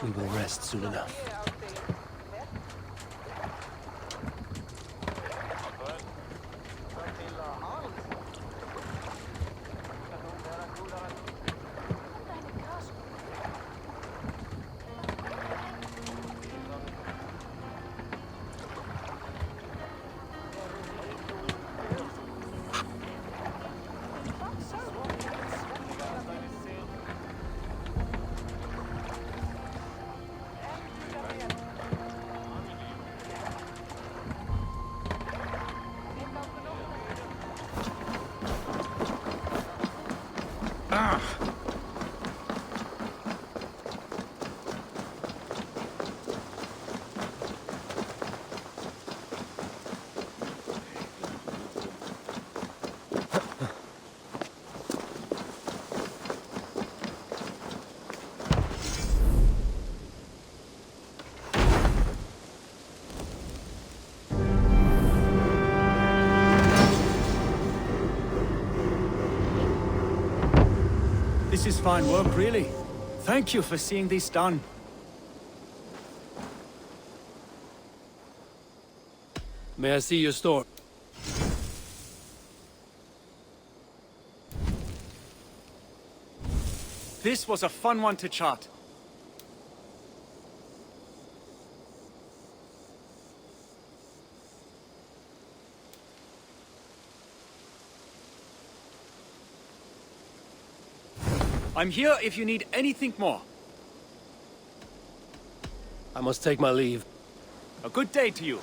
We will rest soon enough. This is fine work, really. Thank you for seeing this done. May I see your store? This was a fun one to chart. I'm here if you need anything more. I must take my leave. A good day to you.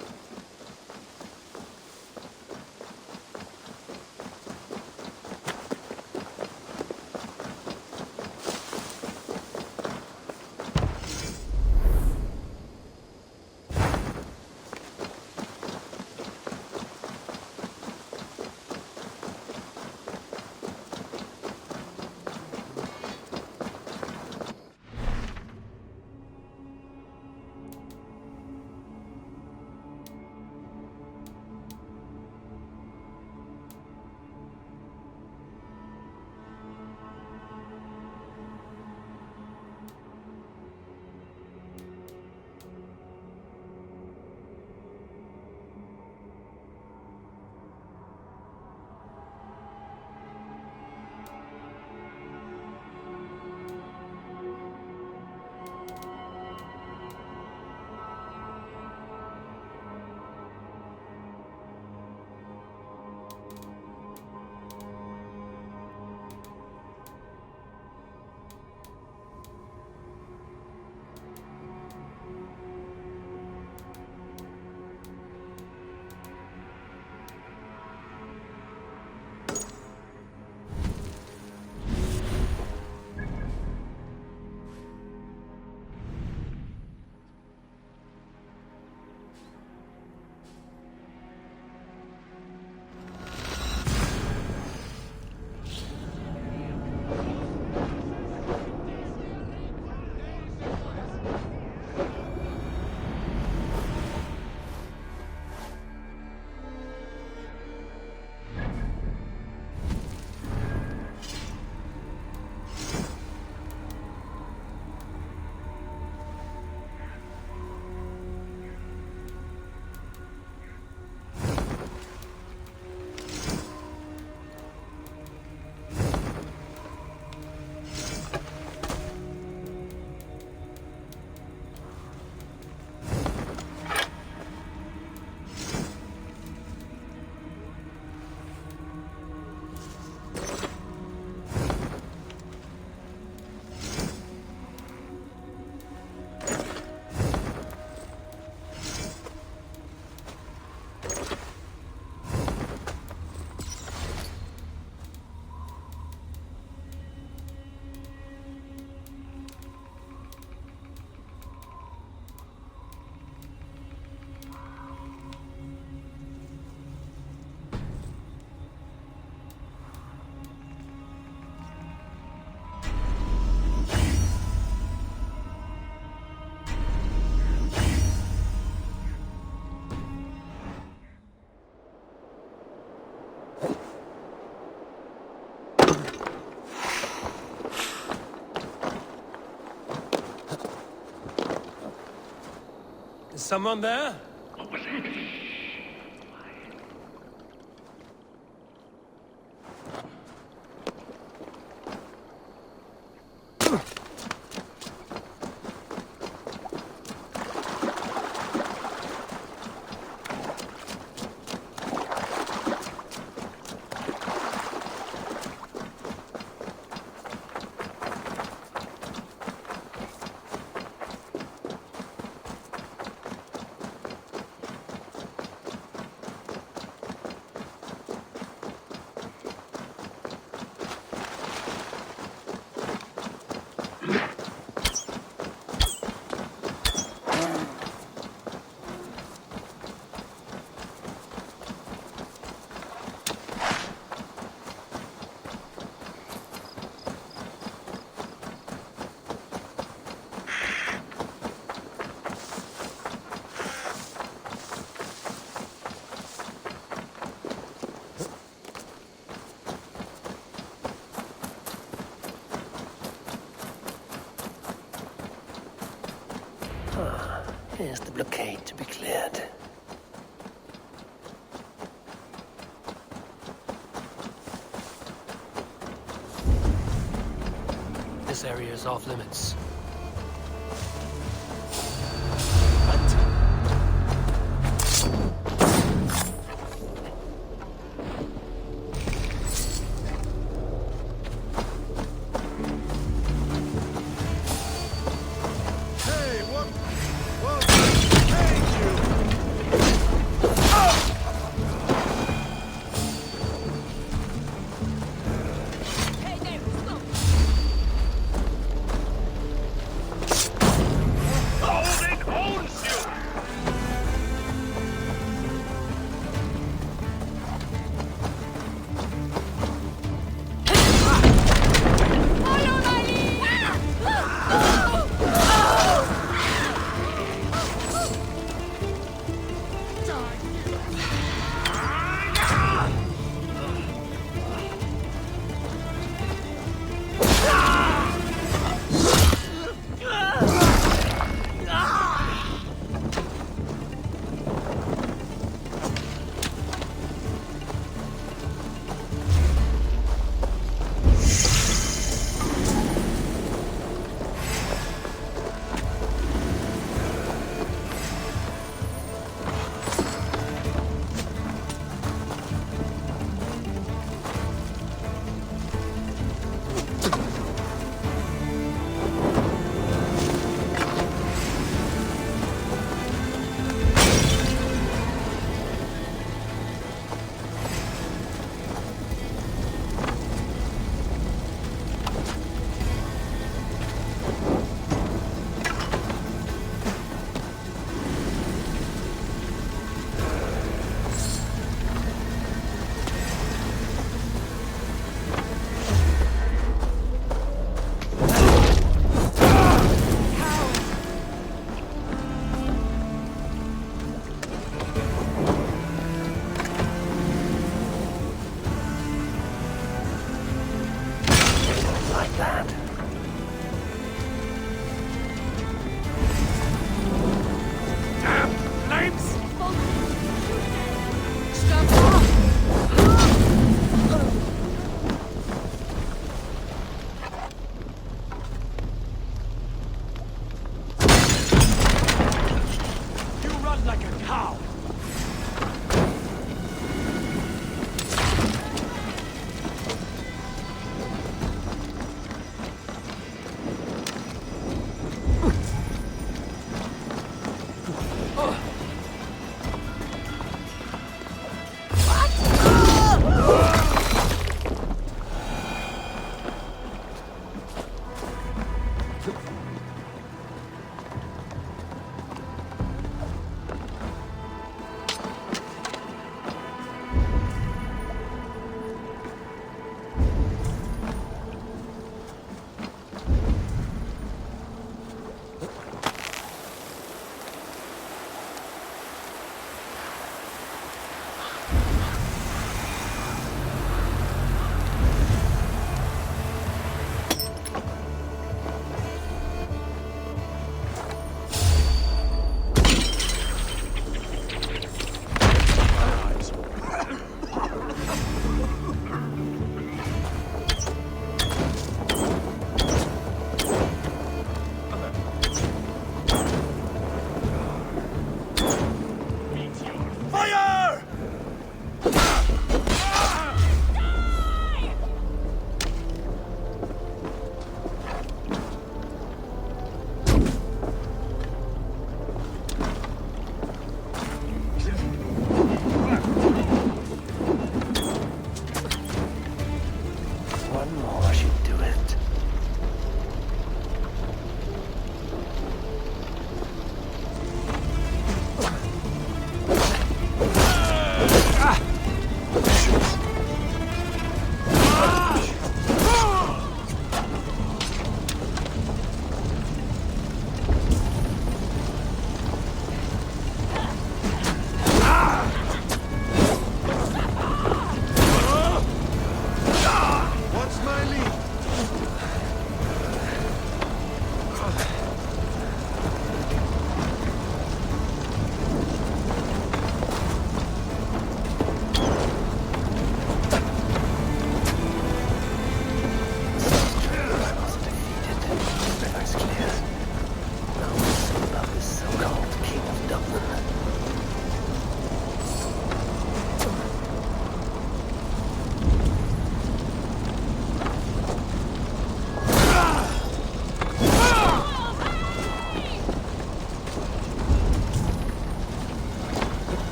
Is someone there? What was that? Here's the blockade to be cleared. This this area is off limits.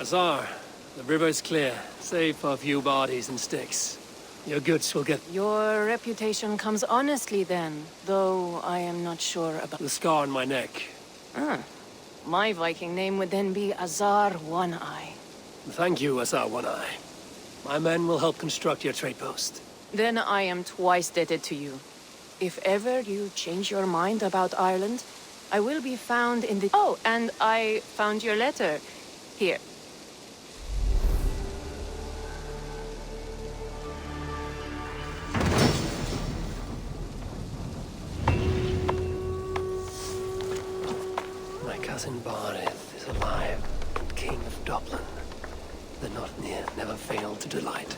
Azar, the river is clear, save for a few bodies and sticks. Your goods will get... Your reputation comes honestly then, though I am not sure about... The scar on my neck. Ah. My Viking name would then be Azar One-Eye. Thank you, Azar One-Eye. My men will help construct your trade post. Then I am twice indebted to you. If ever you change your mind about Ireland, I will be found in the... Oh, and I found your letter. Here. My cousin Barith is alive, King of Dublin. The Notnir never failed to delight.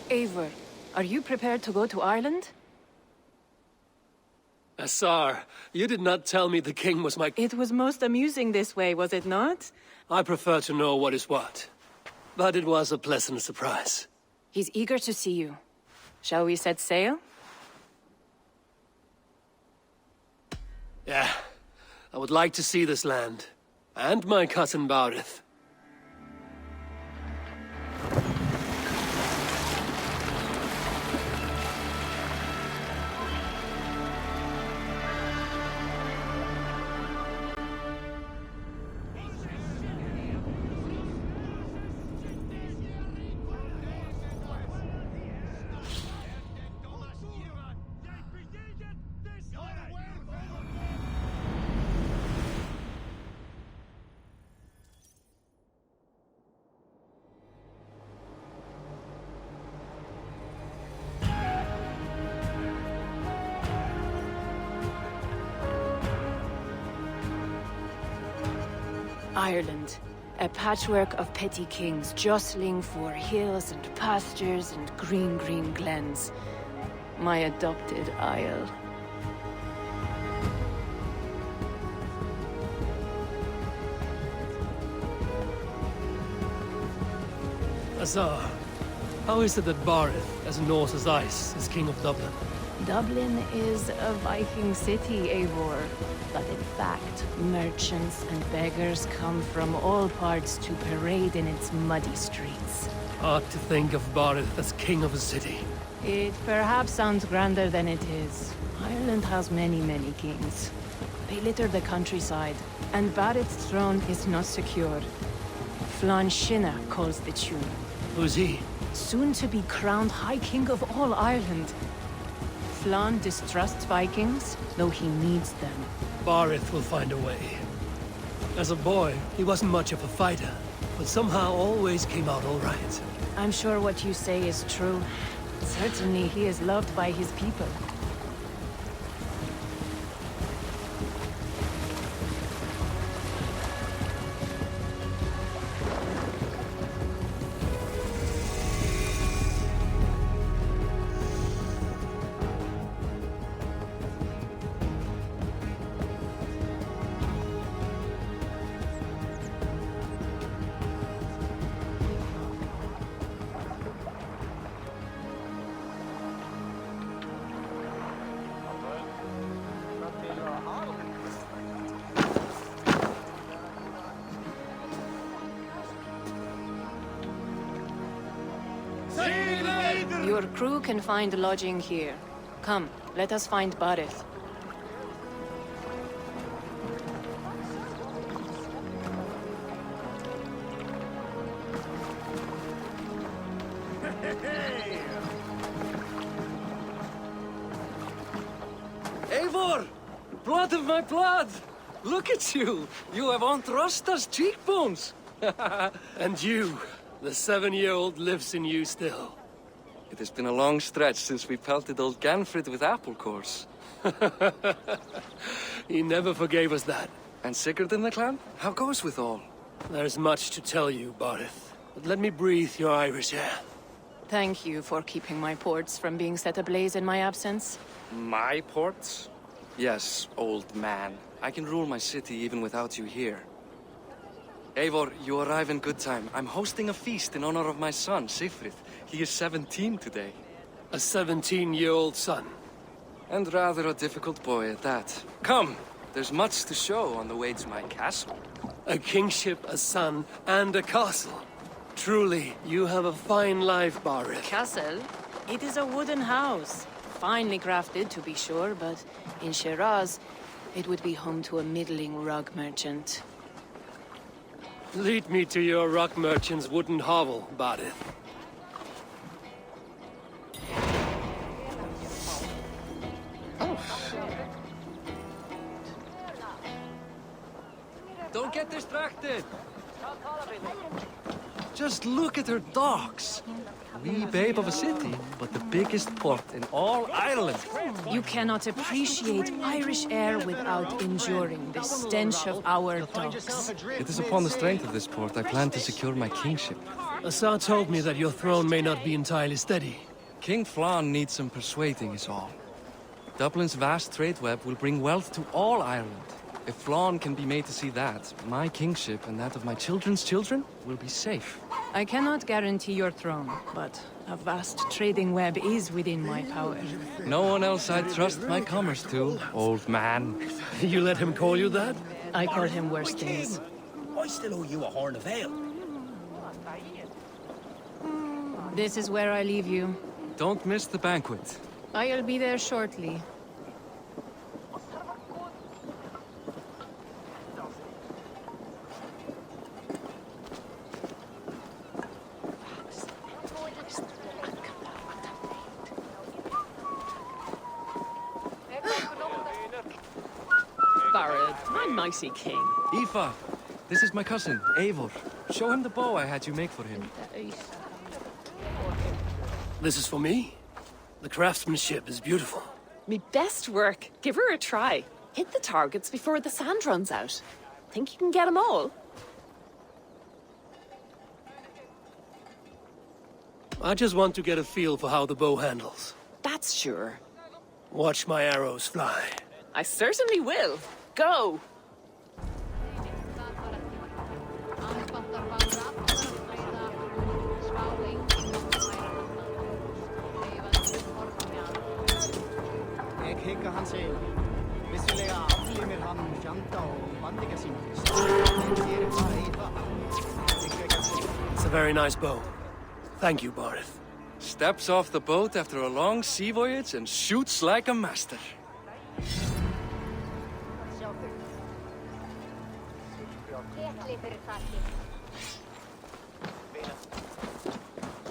Eivor, are you prepared to go to Ireland? Azar, you did not tell me the king was my... It was most amusing this way, was it not? I prefer to know what is what. But it was a pleasant surprise. He's eager to see you. Shall we set sail? Yeah. I would like to see this land. And my cousin Barith. Ireland, a patchwork of petty kings jostling for hills and pastures and green glens. My adopted isle. Azar, how is it that Barith, as Norse as ice, is king of Dublin? Dublin is a Viking city, Eivor. But in fact, merchants and beggars come from all parts to parade in its muddy streets. Hard to think of Barith as king of a city. It perhaps sounds grander than it is. Ireland has many kings. They litter the countryside, and Barith's throne is not secure. Flann Sinna calls the tune. Who's he? Soon to be crowned High King of all Ireland. Flann distrusts Vikings, though he needs them. Barith will find a way. As a boy, he wasn't much of a fighter, but somehow always came out all right. I'm sure what you say is true. Certainly he is loved by his people. Your crew can find lodging here. Come, let us find Barith. Eivor! Blood of my blood! Look at you! You have Aunt Rosta's cheekbones! And you, the 7-year-old lives in you still. It has been a long stretch since we pelted old Ganfrid with apple cores. He never forgave us that. And Sigurd in the clan? How goes with all? There's much to tell you, Barith. But let me breathe your Irish air. Thank you for keeping my ports from being set ablaze in my absence. My ports? Yes, old man. I can rule my city even without you here. Eivor, you arrive in good time. I'm hosting a feast in honor of my son, Sigfrid. He is 17 today. A 17-year-old son? And rather a difficult boy at that. Come, there's much to show on the way to my castle. A kingship, a son, and a castle. Truly, you have a fine life, Barith. Castle? It is a wooden house. Finely crafted, to be sure, but in Shiraz, it would be home to a middling rug merchant. Lead me to your rock merchant's wooden hovel, Barith. Don't get distracted! Just look at her docks. Wee babe of a city, but the biggest port in all Ireland. You cannot appreciate Irish air without enduring the stench of our docks. It is upon the strength of this port I plan to secure my kingship. Assar told me that your throne may not be entirely steady. King Flann needs some persuading is all. Dublin's vast trade web will bring wealth to all Ireland. If Flann can be made to see that, my kingship and that of my children's children will be safe. I cannot guarantee your throne, but a vast trading web is within my power. No one else I'd trust my commerce to, old man. You let him call you that? I call him worse things. I still owe you a horn of ale. This is where I leave you. Don't miss the banquet. I'll be there shortly. My mighty king. Aoife, this is my cousin, Eivor. Show him the bow I had you make for him. This is for me? The craftsmanship is beautiful. Me best work. Give her a try. Hit the targets before the sand runs out. Think you can get them all? I just want to get a feel for how the bow handles. That's sure. Watch my arrows fly. I certainly will. Go! It's a very nice bow. Thank you, Barith. Steps off the boat after a long sea voyage and shoots like a master.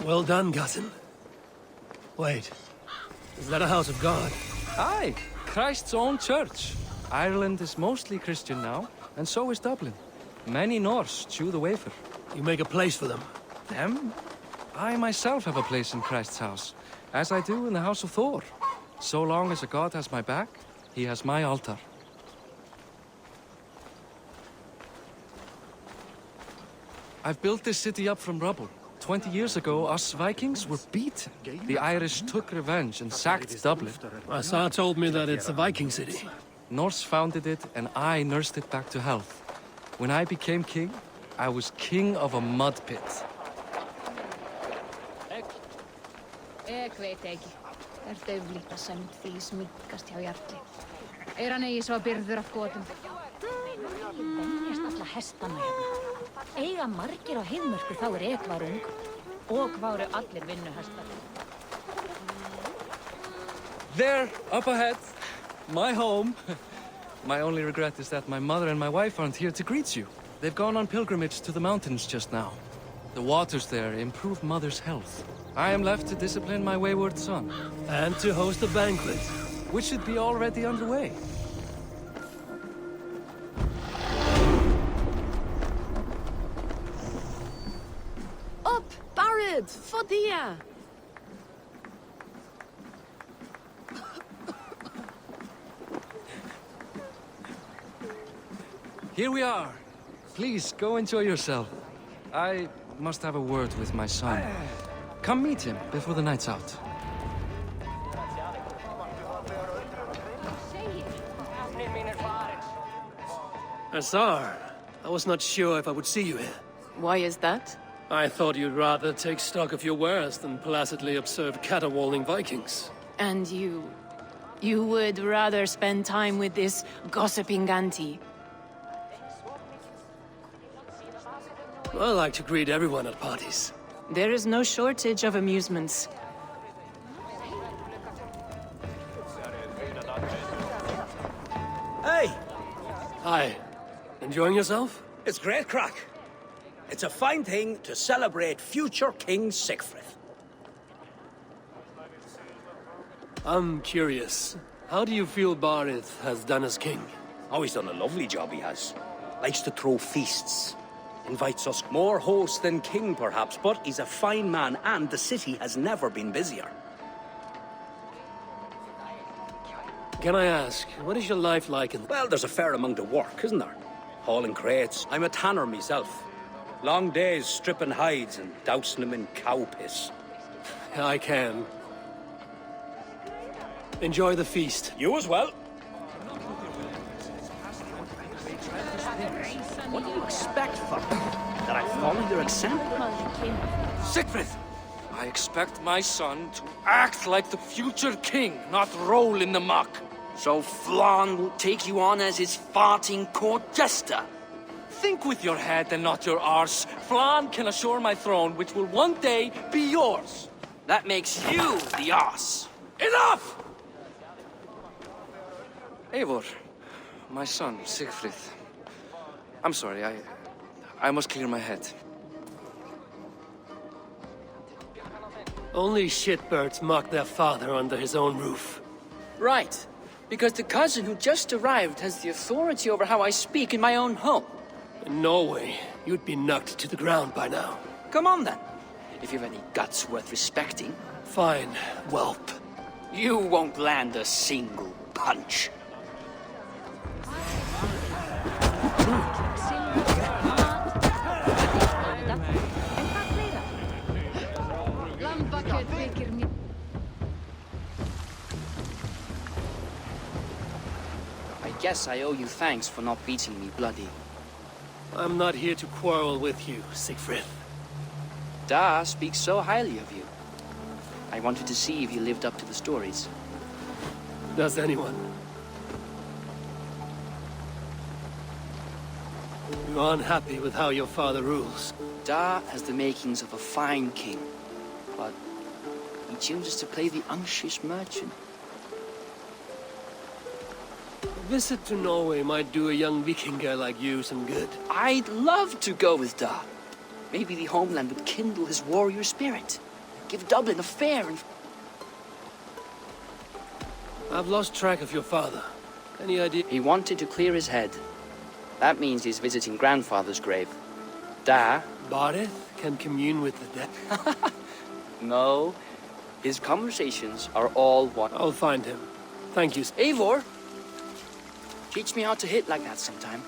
Well done, cousin. Wait, is that a house of God? Aye, Christ's own church. Ireland is mostly Christian now, and so is Dublin. Many Norse chew the wafer. You make a place for them. Them? I myself have a place in Christ's house, as I do in the house of Thor. So long as a god has my back, he has my altar. I've built this city up from rubble. 20 years ago, us Vikings were beaten. The Irish took revenge and sacked Dublin. Assar told me that it's a Viking city. Norse founded it, and I nursed it back to health. When I became king, I was king of a mud pit. Ek weet ekki. Döflíkt að sömnt því sminkast hjá Jarli. Hann eigi svo byrður af gotum? Venjast alla hestana hérna. Eiga margir á heiðmörku þá Ek var ung. Og váru allir vinnuhestar. There, up ahead. My home. My only regret is that my mother and my wife aren't here to greet you. They've gone on pilgrimage to the mountains just now. The waters there improve mother's health. I am left to discipline my wayward son. And to host a banquet. Which should be already underway. Up, Barad! Fodia! Here we are. Please, go enjoy yourself. I must have a word with my son. Come meet him before the night's out. Assar, I was not sure if I would see you here. Why is that? I thought you'd rather take stock of your wares than placidly observe caterwauling Vikings. And you would rather spend time with this gossiping auntie? I like to greet everyone at parties. There is no shortage of amusements. Hey! Hi. Enjoying yourself? It's great crack. It's a fine thing to celebrate future King Siegfried. I'm curious. How do you feel Barith has done as king? Oh, he's done a lovely job, he has. Likes to throw feasts. Invites us more hosts than king, perhaps, but he's a fine man, and the city has never been busier. Can I ask, what is your life like in... Well, there's a fair amount of work, isn't there? Hauling crates. I'm a tanner myself. Long days stripping hides and dousing them in cow piss. I can. Enjoy the feast. You as well. What do you expect, fuck? That I follow your example? Siegfried! I expect my son to act like the future king, not roll in the muck. So Flan will take you on as his farting court jester? Think with your head and not your arse. Flan can assure my throne, which will one day be yours. That makes you the arse. Enough! Eivor, my son, Siegfried. I'm sorry, I must clear my head. Only shitbirds mock their father under his own roof. Right. Because the cousin who just arrived has the authority over how I speak in my own home. In Norway, you'd be knocked to the ground by now. Come on then. If you've any guts worth respecting. Fine, whelp. You won't land a single punch. I guess I owe you thanks for not beating me bloody. I'm not here to quarrel with you, Siegfried. Da speaks so highly of you. I wanted to see if you lived up to the stories. Does anyone? You're unhappy with how your father rules. Da has the makings of a fine king, but he chooses to play the unctuous merchant. A visit to Norway might do a young Viking girl like you some good. I'd love to go with Da. Maybe the homeland would kindle his warrior spirit. Give Dublin a fair and... I've lost track of your father. Any idea? He wanted to clear his head. That means he's visiting grandfather's grave. Da... Barith can commune with the dead? No. His conversations are all one. I'll find him. Thank you. Eivor! Teach me how to hit like that sometime.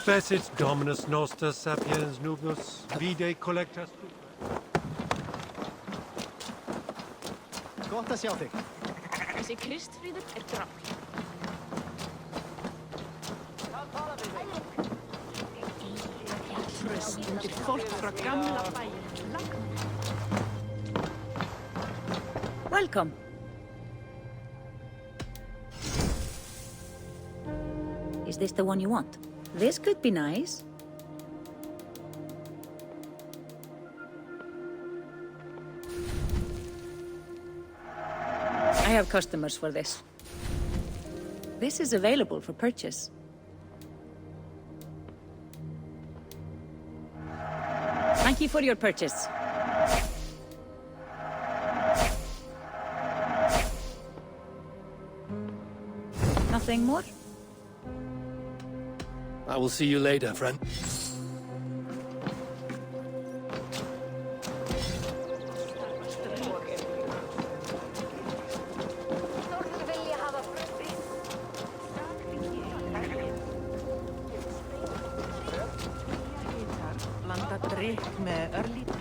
Fecit Dominus Noster Sapiens Nubus Vide Collectas. Gott að sjá þig. Þessi Kristfríður grafn. Tröst undir fólk frá gamla bæjum. Welcome. Is this the one you want? This could be nice. I have customers for this. This is available for purchase. Thank you for your purchase. Nothing more? I will see you later, friend. Blanda drykk með örlítið.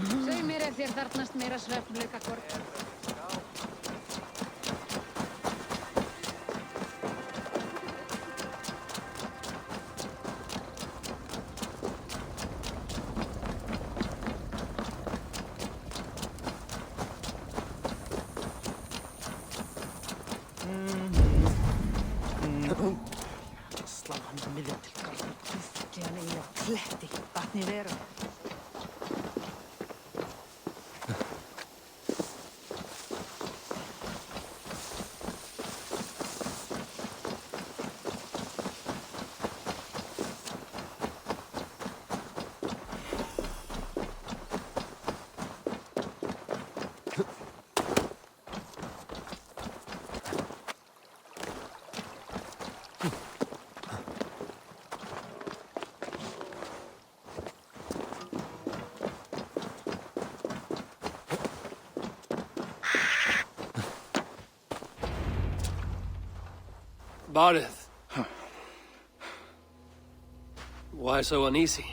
Segð mér ef þér þarfnast meira svefnleika hvort. Slá hann miðja til garðin. Kvisti hann eiginlega kletti. Vatni vera. Barith. Why so uneasy?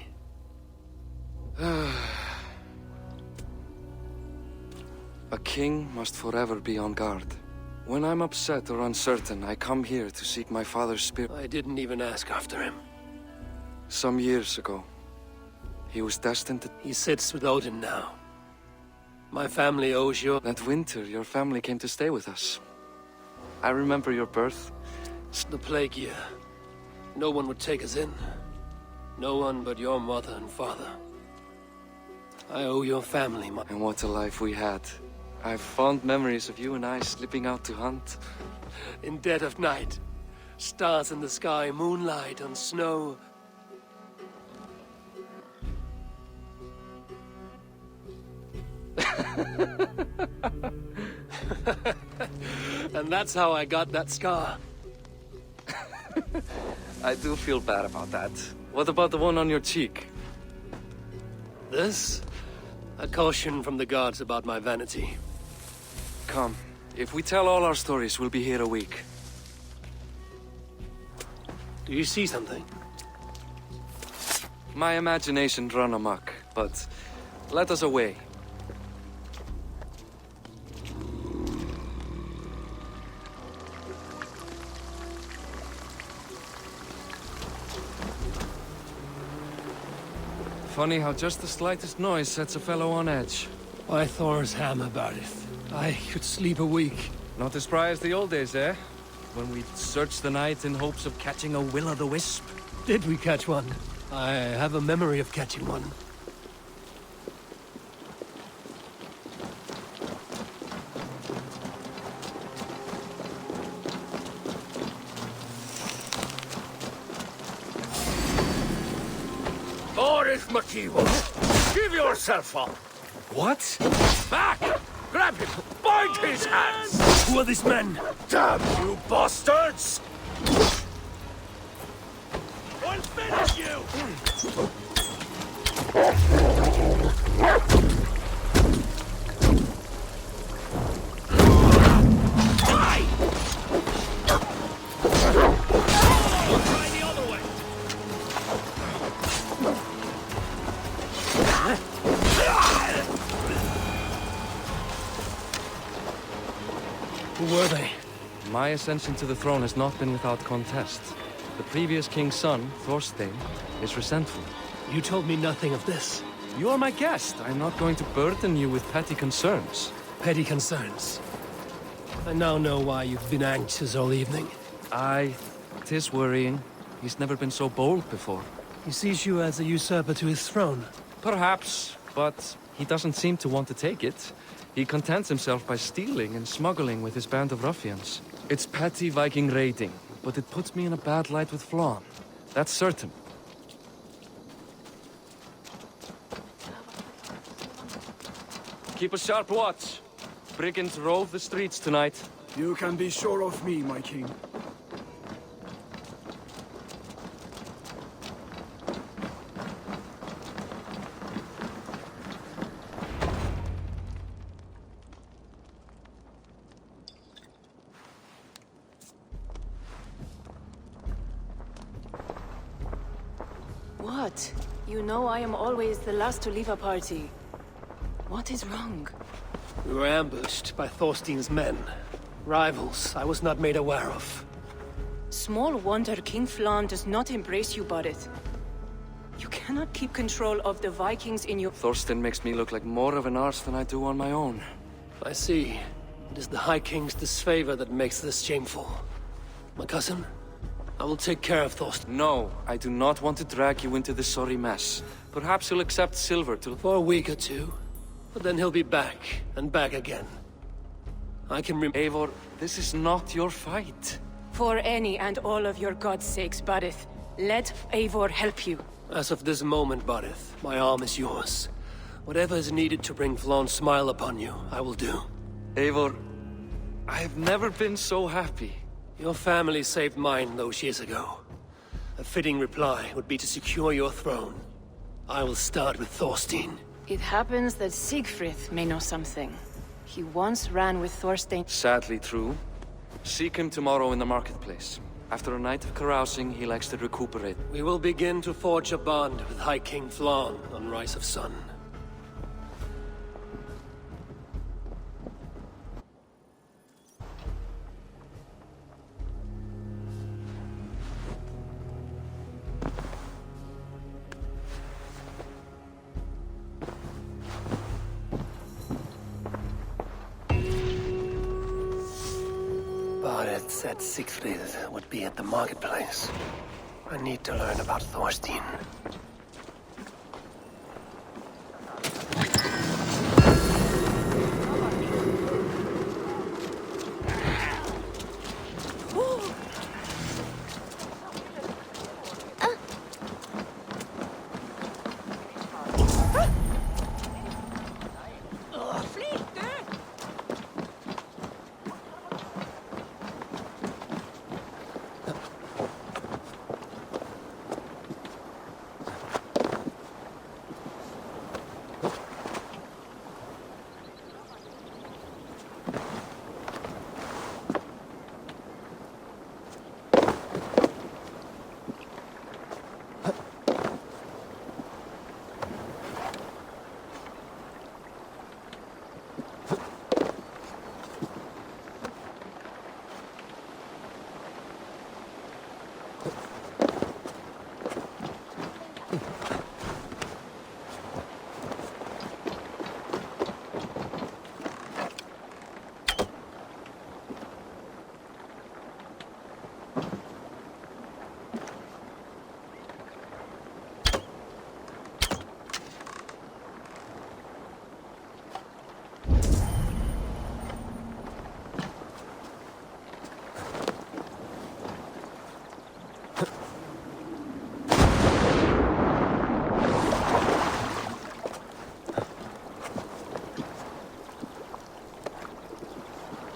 A king must forever be on guard. When I'm upset or uncertain, I come here to seek my father's spirit. I didn't even ask after him. Some years ago, he was destined to... He sits with Odin now. My family owes you... That winter, your family came to stay with us. I remember your birth. The plague year. No one would take us in. No one but your mother and father. I owe your family my... And what a life we had. I have fond memories of you and I slipping out to hunt. In dead of night. Stars in the sky, moonlight on snow. And that's how I got that scar. I do feel bad about that. What about the one on your cheek? This? A caution from the gods about my vanity. Come. If we tell all our stories, we'll be here a week. Do you see something? My imagination run amok, but let us away. Funny how just the slightest noise sets a fellow on edge. Why Thor's hammer about it? I could sleep a week. Not as spry as the old days, eh? When we'd search the night in hopes of catching a will-o'-the-wisp. Did we catch one? I have a memory of catching one. Motivo! Give yourself up! What? Back! Grab him! Bind his hands! Who are these men? Damn you bastards! I'll finish you! Die! Try the other way! Who were they? My ascension to the throne has not been without contest. The previous king's son, Thorstein, is resentful. You told me nothing of this. You are my guest. I'm not going to burden you with petty concerns. Petty concerns. I now know why you've been anxious all evening. Aye, 'tis worrying. He's never been so bold before. He sees you as a usurper to his throne. Perhaps, but he doesn't seem to want to take it. He contents himself by stealing and smuggling with his band of ruffians. It's petty Viking raiding, but it puts me in a bad light with Flann. That's certain. Keep a sharp watch. Brigands rove the streets tonight. You can be sure of me, my king. What? You know I am always the last to leave a party. What is wrong? We were ambushed by Thorstein's men. Rivals I was not made aware of. Small wonder King Flann does not embrace you, Borith. You cannot keep control of the Vikings in your... Thorstein makes me look like more of an arse than I do on my own. I see. It is the High King's disfavor that makes this shameful. My cousin, I will take care of Thorstein. No, I do not want to drag you into this sorry mess. Perhaps you'll accept silver to... For a week or two. But then he'll be back, and back again. I can Eivor, this is not your fight. For any and all of your gods' sakes, Borith, let Eivor help you. As of this moment, Borith, my arm is yours. Whatever is needed to bring Flann's smile upon you, I will do. Eivor, I have never been so happy. Your family saved mine those years ago. A fitting reply would be to secure your throne. I will start with Thorstein. It happens that Siegfried may know something. He once ran with Thorstein. Sadly true. Seek him tomorrow in the marketplace. After a night of carousing, he likes to recuperate. We will begin to forge a bond with High King Flann on Rise of Sun. Borith said Siegfried would be at the marketplace. I need to learn about Thorstein.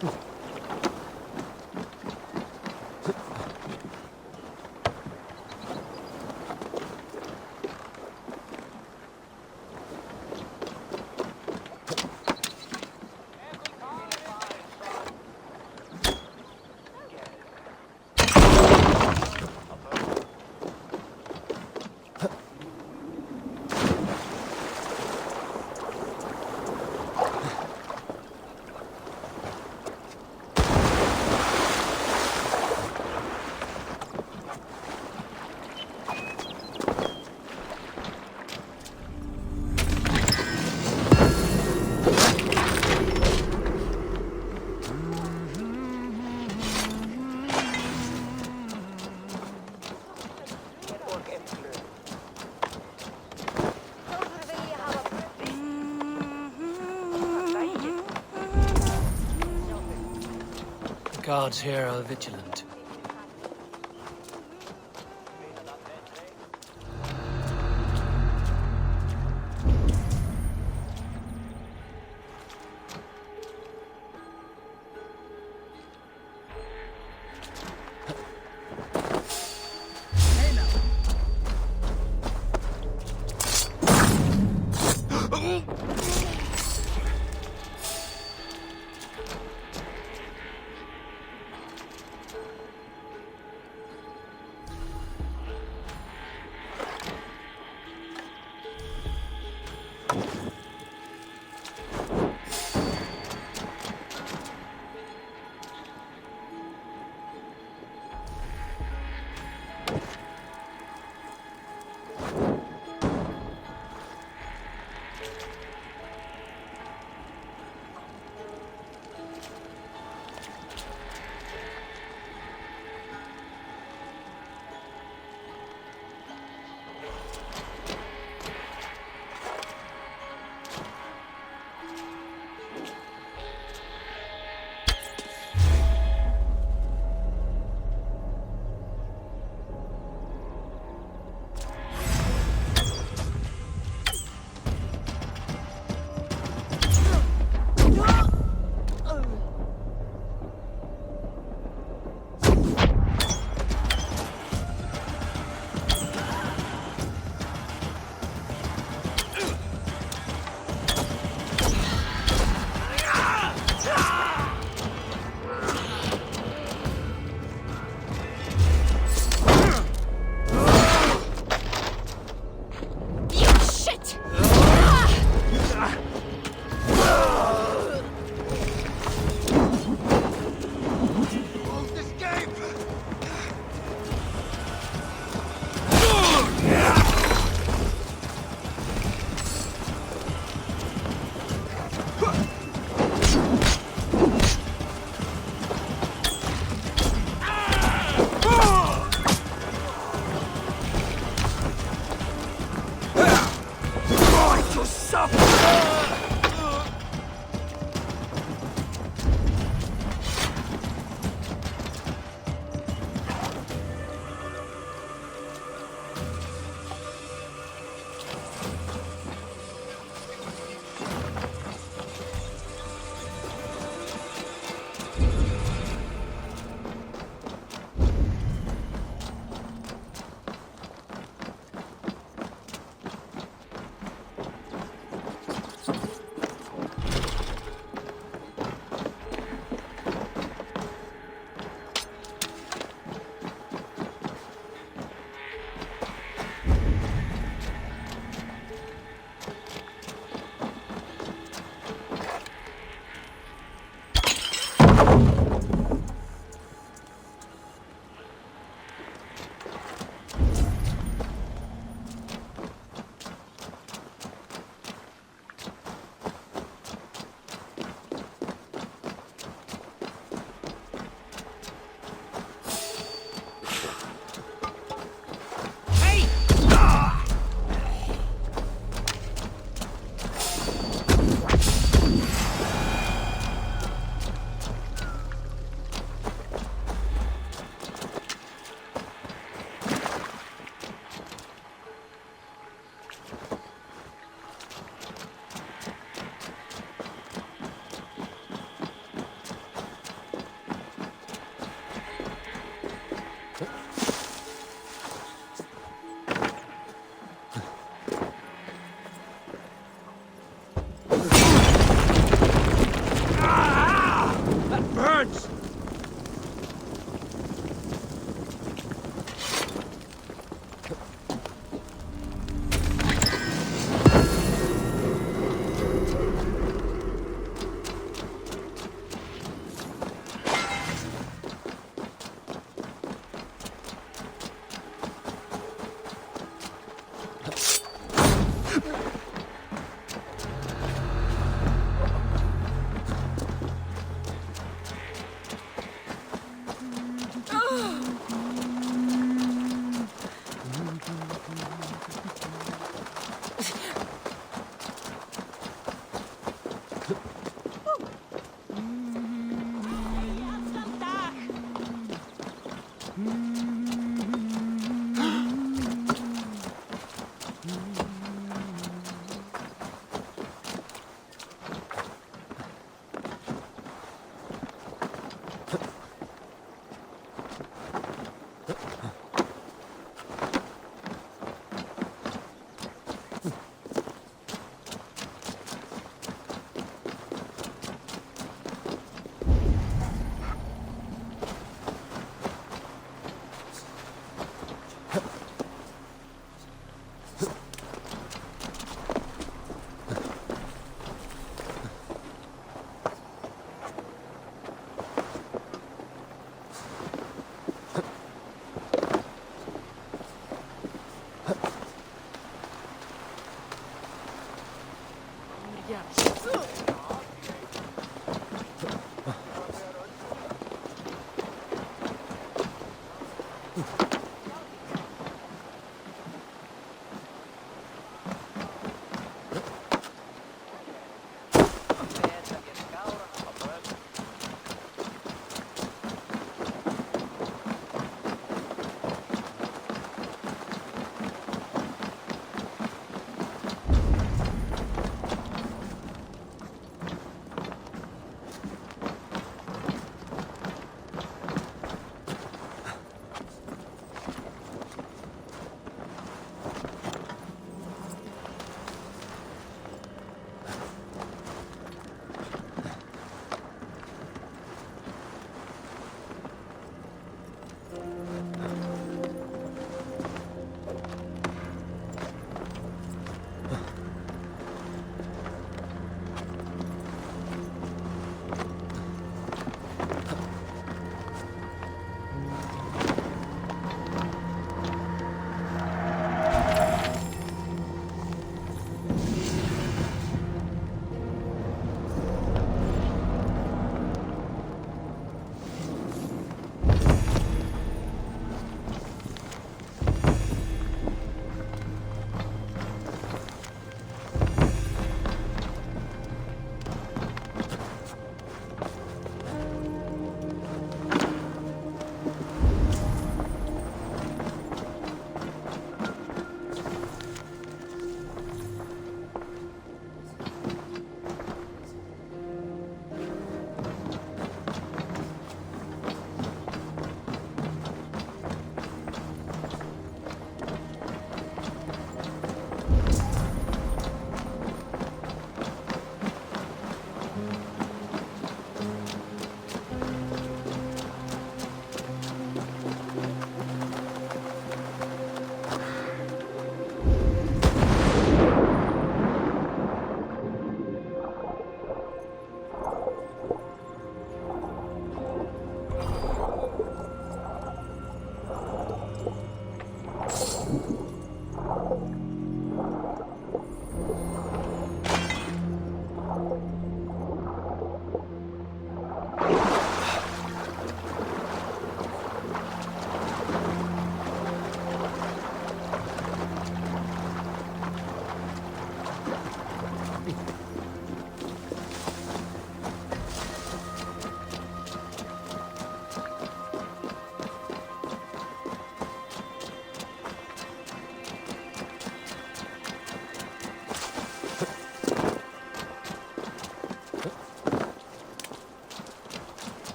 The guards here are vigilant.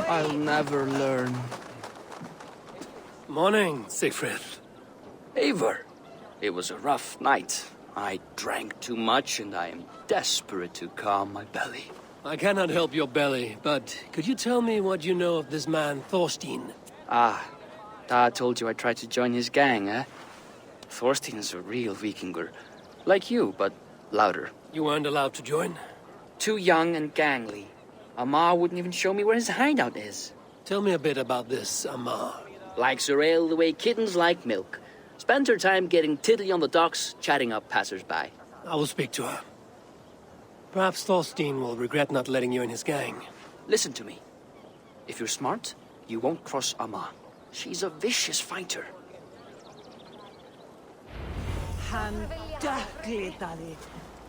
I'll never learn. Morning, Siegfried. Eivor, it was a rough night. I drank too much and I am desperate to calm my belly. I cannot help your belly, but could you tell me what you know of this man, Thorstein? Ah, Dad told you I tried to join his gang, eh? Thorstein is a real Vikinger. Like you, but louder. You weren't allowed to join? Too young and gangly. Amar wouldn't even show me where his hideout is. Tell me a bit about this Amar. Likes her ale the way kittens like milk. Spends her time getting tiddly on the docks, chatting up passers-by. I will speak to her. Perhaps Thorstein will regret not letting you in his gang. Listen to me. If you're smart, you won't cross Amar. She's a vicious fighter. Han dökklitari,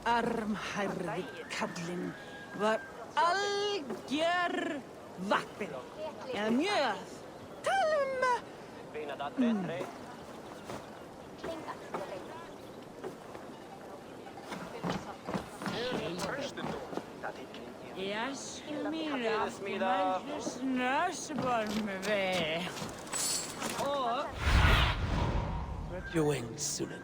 armhærði kallinn var algjör vappin. Eða mjög. Spread your wings, Sunan.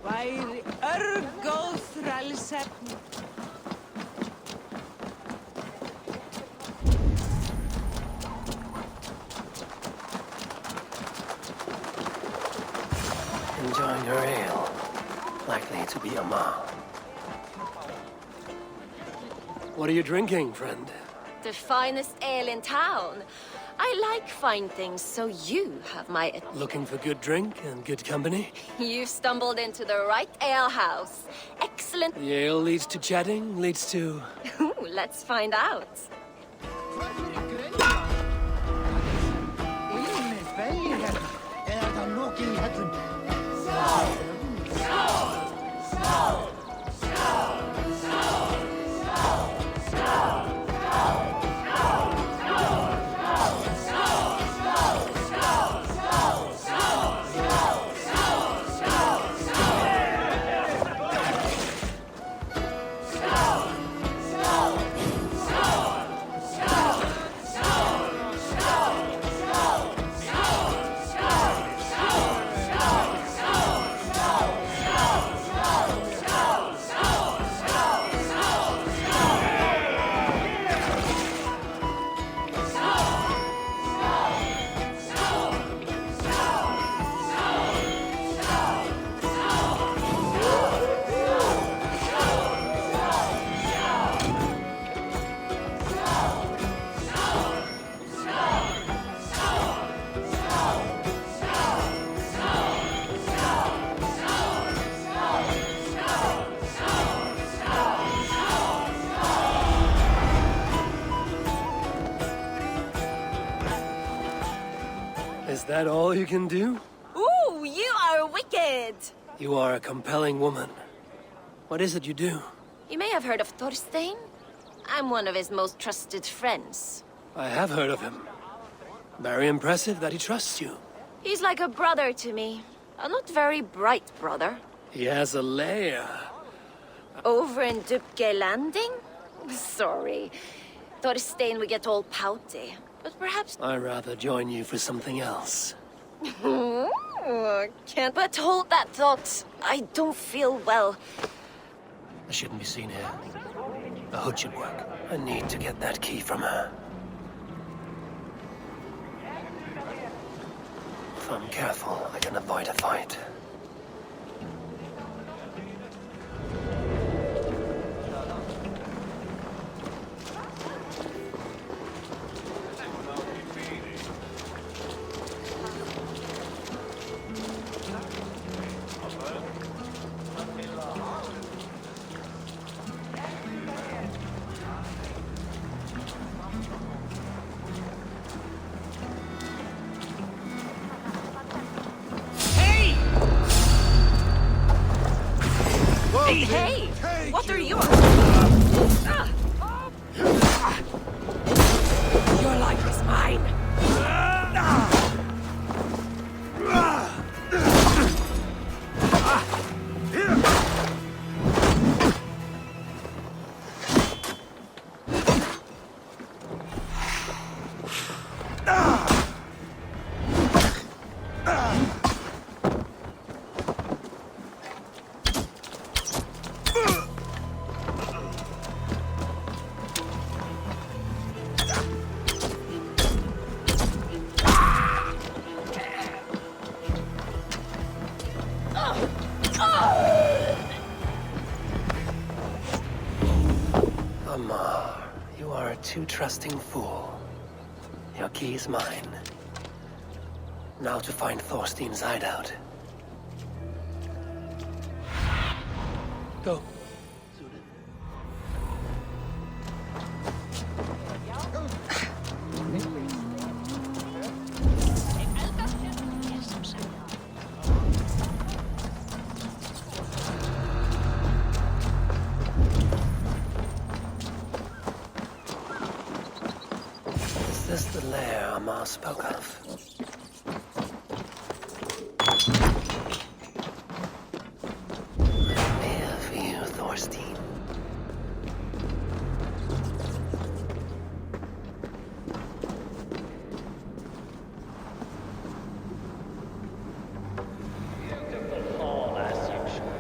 Væri örgóð þrælsefni. Enjoying her ale. Likely to be Amar. What are you drinking, friend? The finest ale in town. I like fine things, so you have my... Looking for good drink and good company? You've stumbled into the right alehouse. Excellent... The ale leads to chatting, leads to... Ooh, let's find out. Is that all you can do? Ooh, you are wicked! You are a compelling woman. What is it you do? You may have heard of Thorstein. I'm one of his most trusted friends. I have heard of him. Very impressive that he trusts you. He's like a brother to me. A not very bright brother. He has a lair. Over in Dupke Landing? Sorry. Thorstein would get all pouty. But perhaps... I'd rather join you for something else. Can't but hold that thought. I don't feel well. I shouldn't be seen here. A hood should work. I need to get that key from her. If I'm careful, I can avoid a fight. Hey! What are you... Your life is mine! Amar, you are a too trusting fool. Your key is mine. Now to find Thorstein's hideout. Go. Is this the lair Amar spoke of? I'm here for you, Thorstein. All as usual.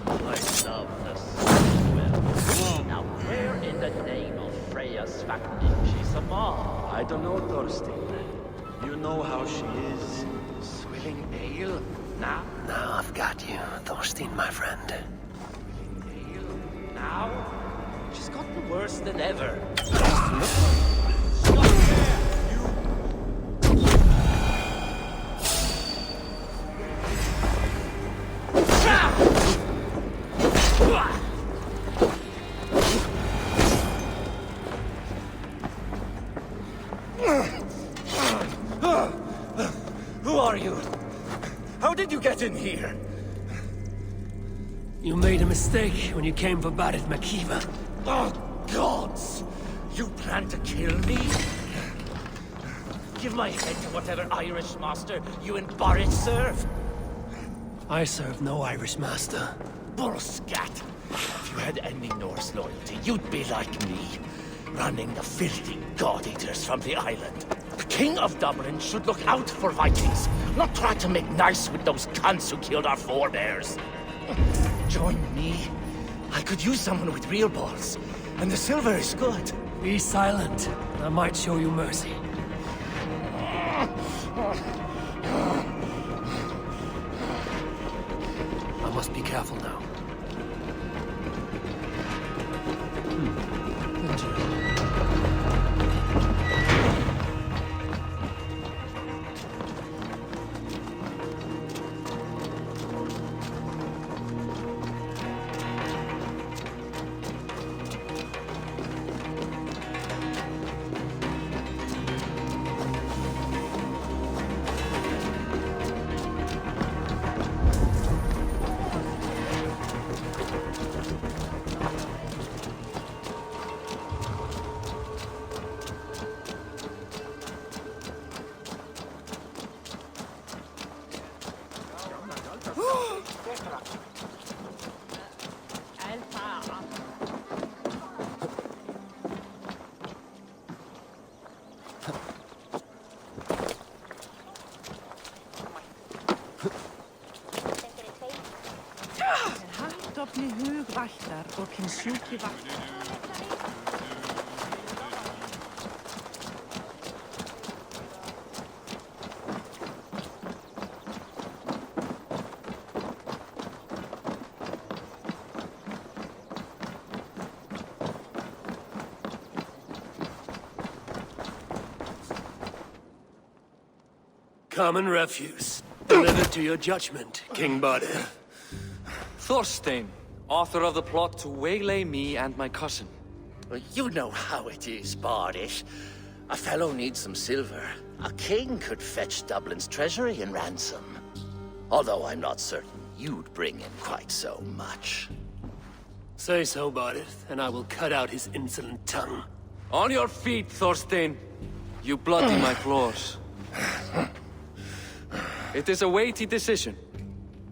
I love the swell. Now, where in the name of Freya's factory she's a mom? I don't know, Thorstein. You know how she is. Swilling ale? Now? Now I've got you, Thorstein, my friend. Now? She's gotten worse than ever. Who are you? How did you get in here? You made a mistake when you came for Barit Makiva. Oh, gods! You plan to kill me? Give my head to whatever Irish master you and Barrett serve. I serve no Irish master. Bullscat! If you had any Norse loyalty, you'd be like me, running the filthy god-eaters from the island. The King of Dublin should look out for Vikings, not try to make nice with those cunts who killed our forebears. Join me. I could use someone with real balls, and the silver is good. Be silent, and I might show you mercy. I must be careful now. Stopni hugvættar og kyn sjúki vatn. Common refuse. Delivered to your judgment, King Bardir. Thorstein, author of the plot to waylay me and my cousin. Well, you know how it is, Bardish. A fellow needs some silver. A king could fetch Dublin's treasury in ransom. Although I'm not certain you'd bring in quite so much. Say so, Bardeth, and I will cut out his insolent tongue. On your feet, Thorstein! You bloody my floors. It is a weighty decision.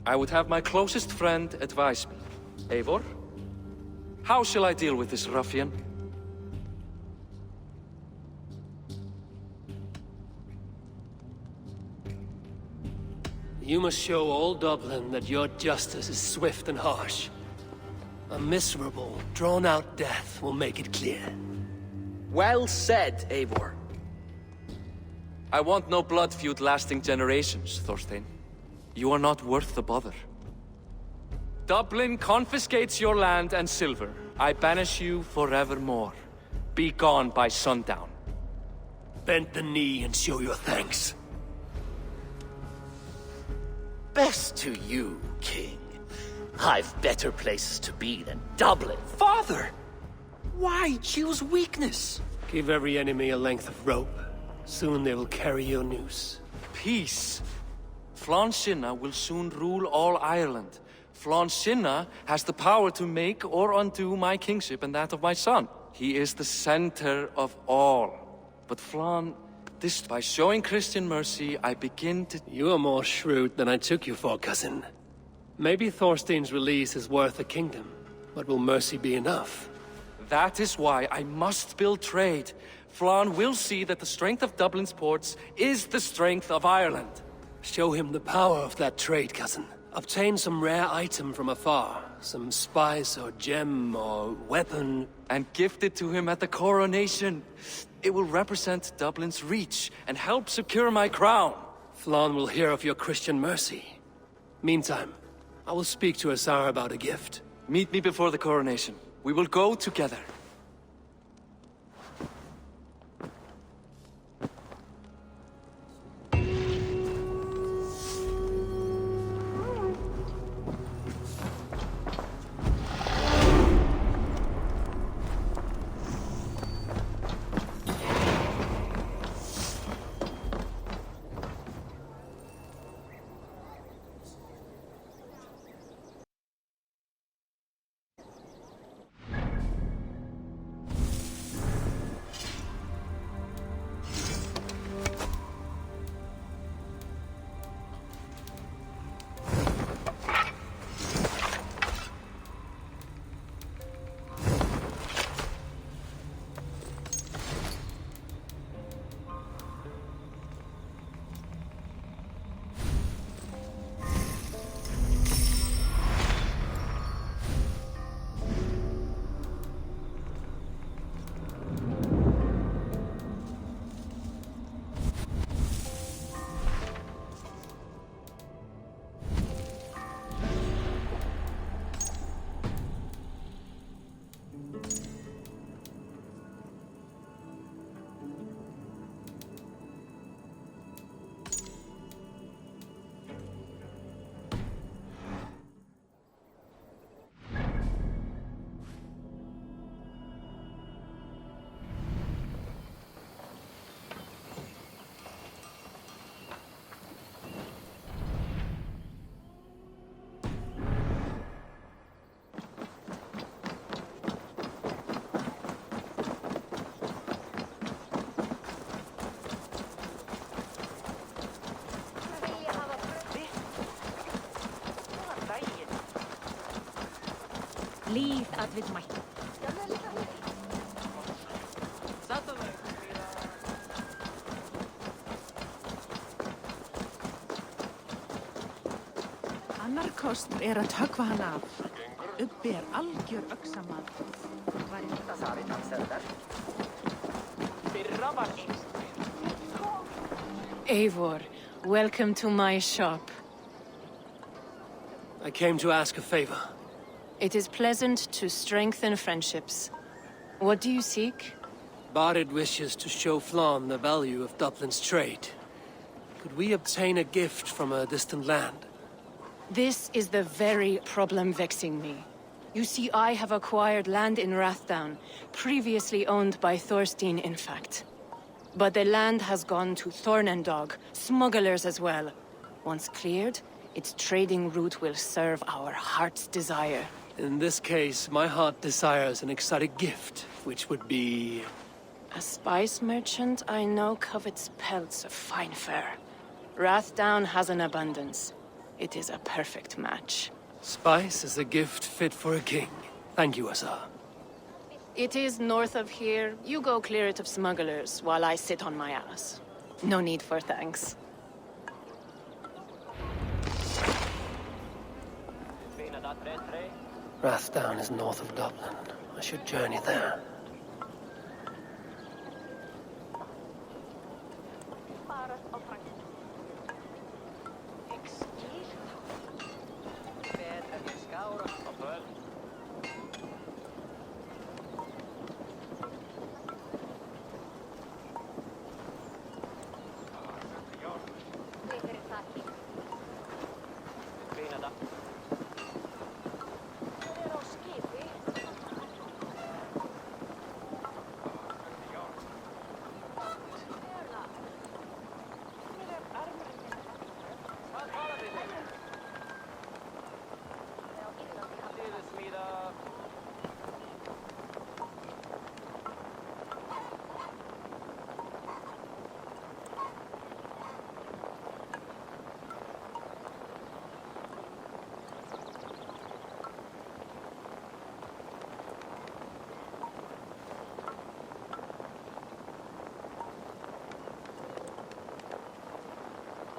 I would have my closest friend advise me. Eivor, how shall I deal with this ruffian? You must show all Dublin that your justice is swift and harsh. A miserable, drawn-out death will make it clear. Well said, Eivor. I want no blood feud lasting generations, Thorstein. You are not worth the bother. Dublin confiscates your land and silver. I banish you forevermore. Be gone by sundown. Bend the knee and show your thanks. Best to you, King. I've better places to be than Dublin. Father! Why choose weakness? Give every enemy a length of rope. Soon they will carry your noose. Peace. Flann Sinna will soon rule all Ireland. Flann Sinna has the power to make or undo my kingship and that of my son. He is the center of all. But Flann, by showing Christian mercy, I begin to... You are more shrewd than I took you for, cousin. Maybe Thorstein's release is worth a kingdom, but will mercy be enough? That is why I must build trade. Flann will see that the strength of Dublin's ports is the strength of Ireland. Show him the power of that trade, cousin. Obtain some rare item from afar. Some spice or gem or weapon. And gift it to him at the coronation. It will represent Dublin's reach and help secure my crown. Flann will hear of your Christian mercy. Meantime, I will speak to Asar about a gift. Meet me before the coronation. We will go together. Líð að við mættum. Annar kostur að tökva hann af. Ubbi algjör öxamaður. Eivor, welcome to my shop. I came to ask a favor. It is pleasant to strengthen friendships. What do you seek? Barded wishes to show Flann the value of Dublin's trade. Could we obtain a gift from a distant land? This is the very problem vexing me. You see, I have acquired land in Rathdown, previously owned by Thorstein, in fact. But the land has gone to Thornendog, smugglers as well. Once cleared, its trading route will serve our heart's desire. In this case, my heart desires an exotic gift, which would be... A spice merchant I know covets pelts of fine fur. Rathdown has an abundance. It is a perfect match. Spice is a gift fit for a king. Thank you, Asa. It is north of here. You go clear it of smugglers, while I sit on my ass. No need for thanks. Rathdown is north of Dublin. I should journey there.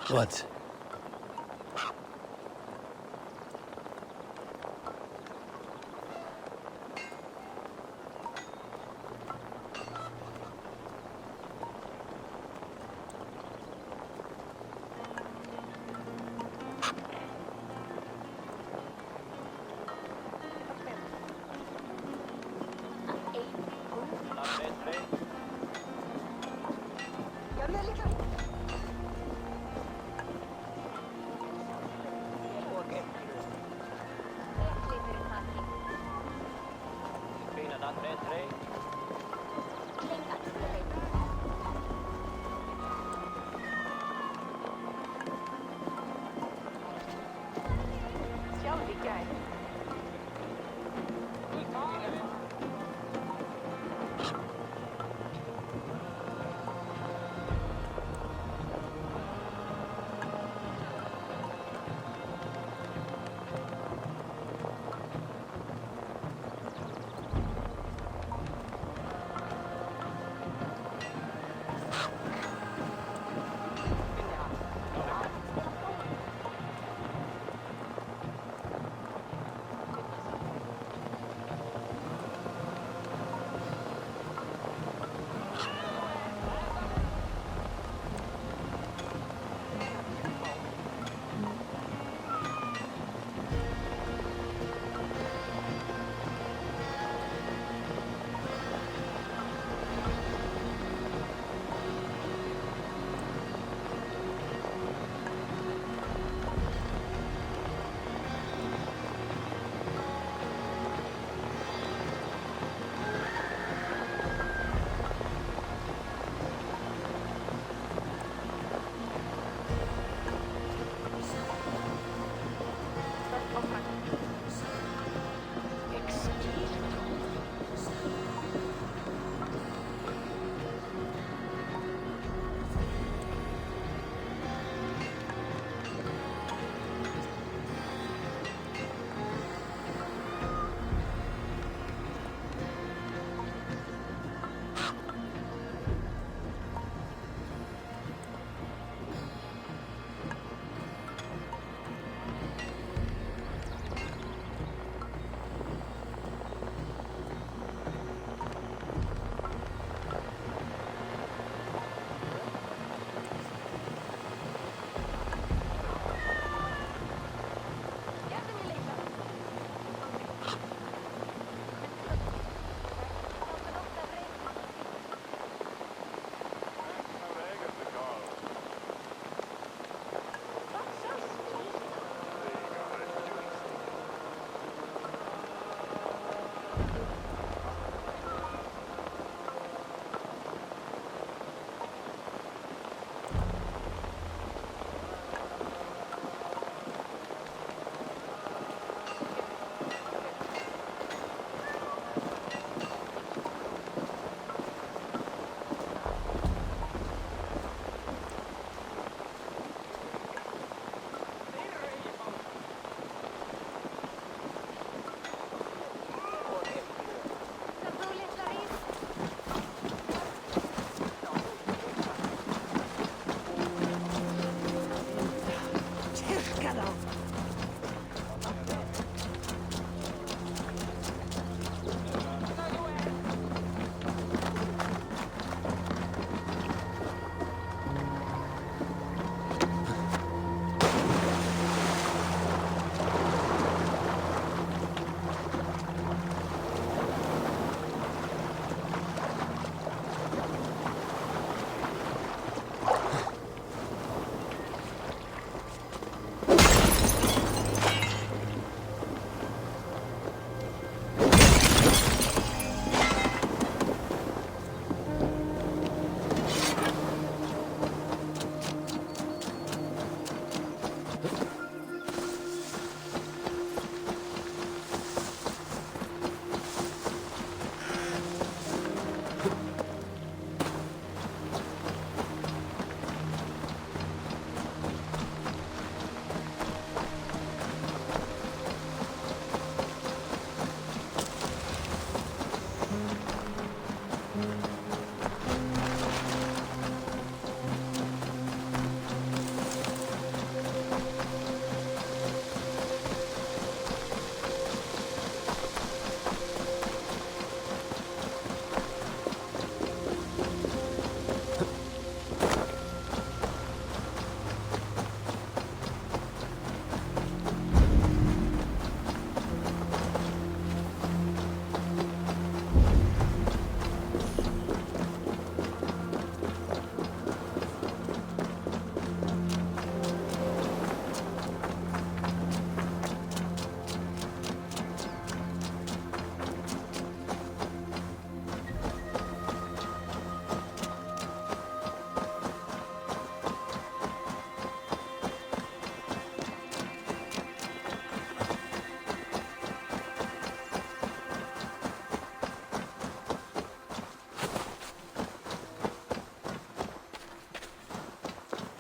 What?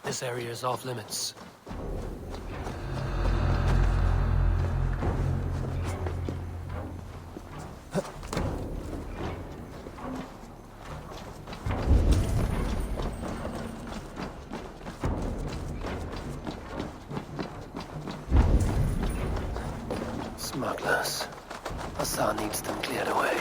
This area is off limits. Smugglers. Hassan needs them cleared away.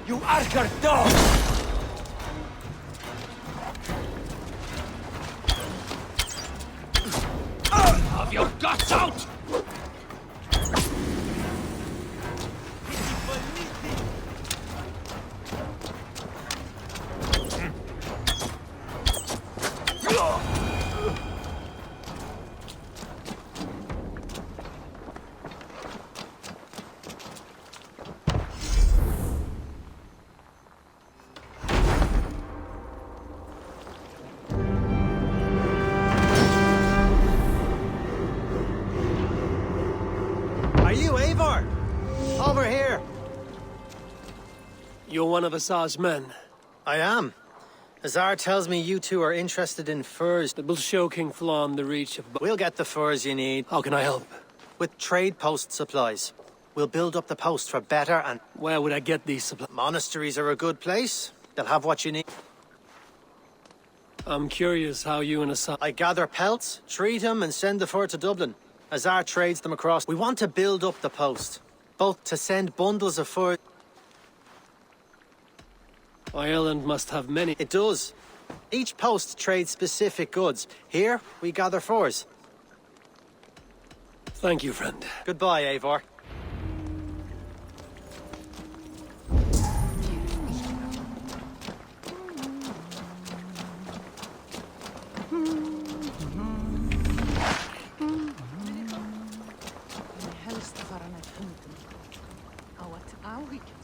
You Archer dog! Have your guts out! Are you Eivor? Over here. You're one of Azar's men. I am. Azar tells me you two are interested in furs. That will show King Flan the reach of... We'll get the furs you need. How can I help? With trade post supplies. We'll build up the post for better and... Where would I get these supplies? Monasteries are a good place. They'll have what you need. I'm curious how you and Azar... I gather pelts, treat them, and send the fur to Dublin. Azar trades them across. We want to build up the post. Both to send bundles of fur... Ireland must have many... It does. Each post trades specific goods. Here, we gather furs. Thank you, friend. Goodbye, Eivor. Helst fara með hundum á að áhyggja.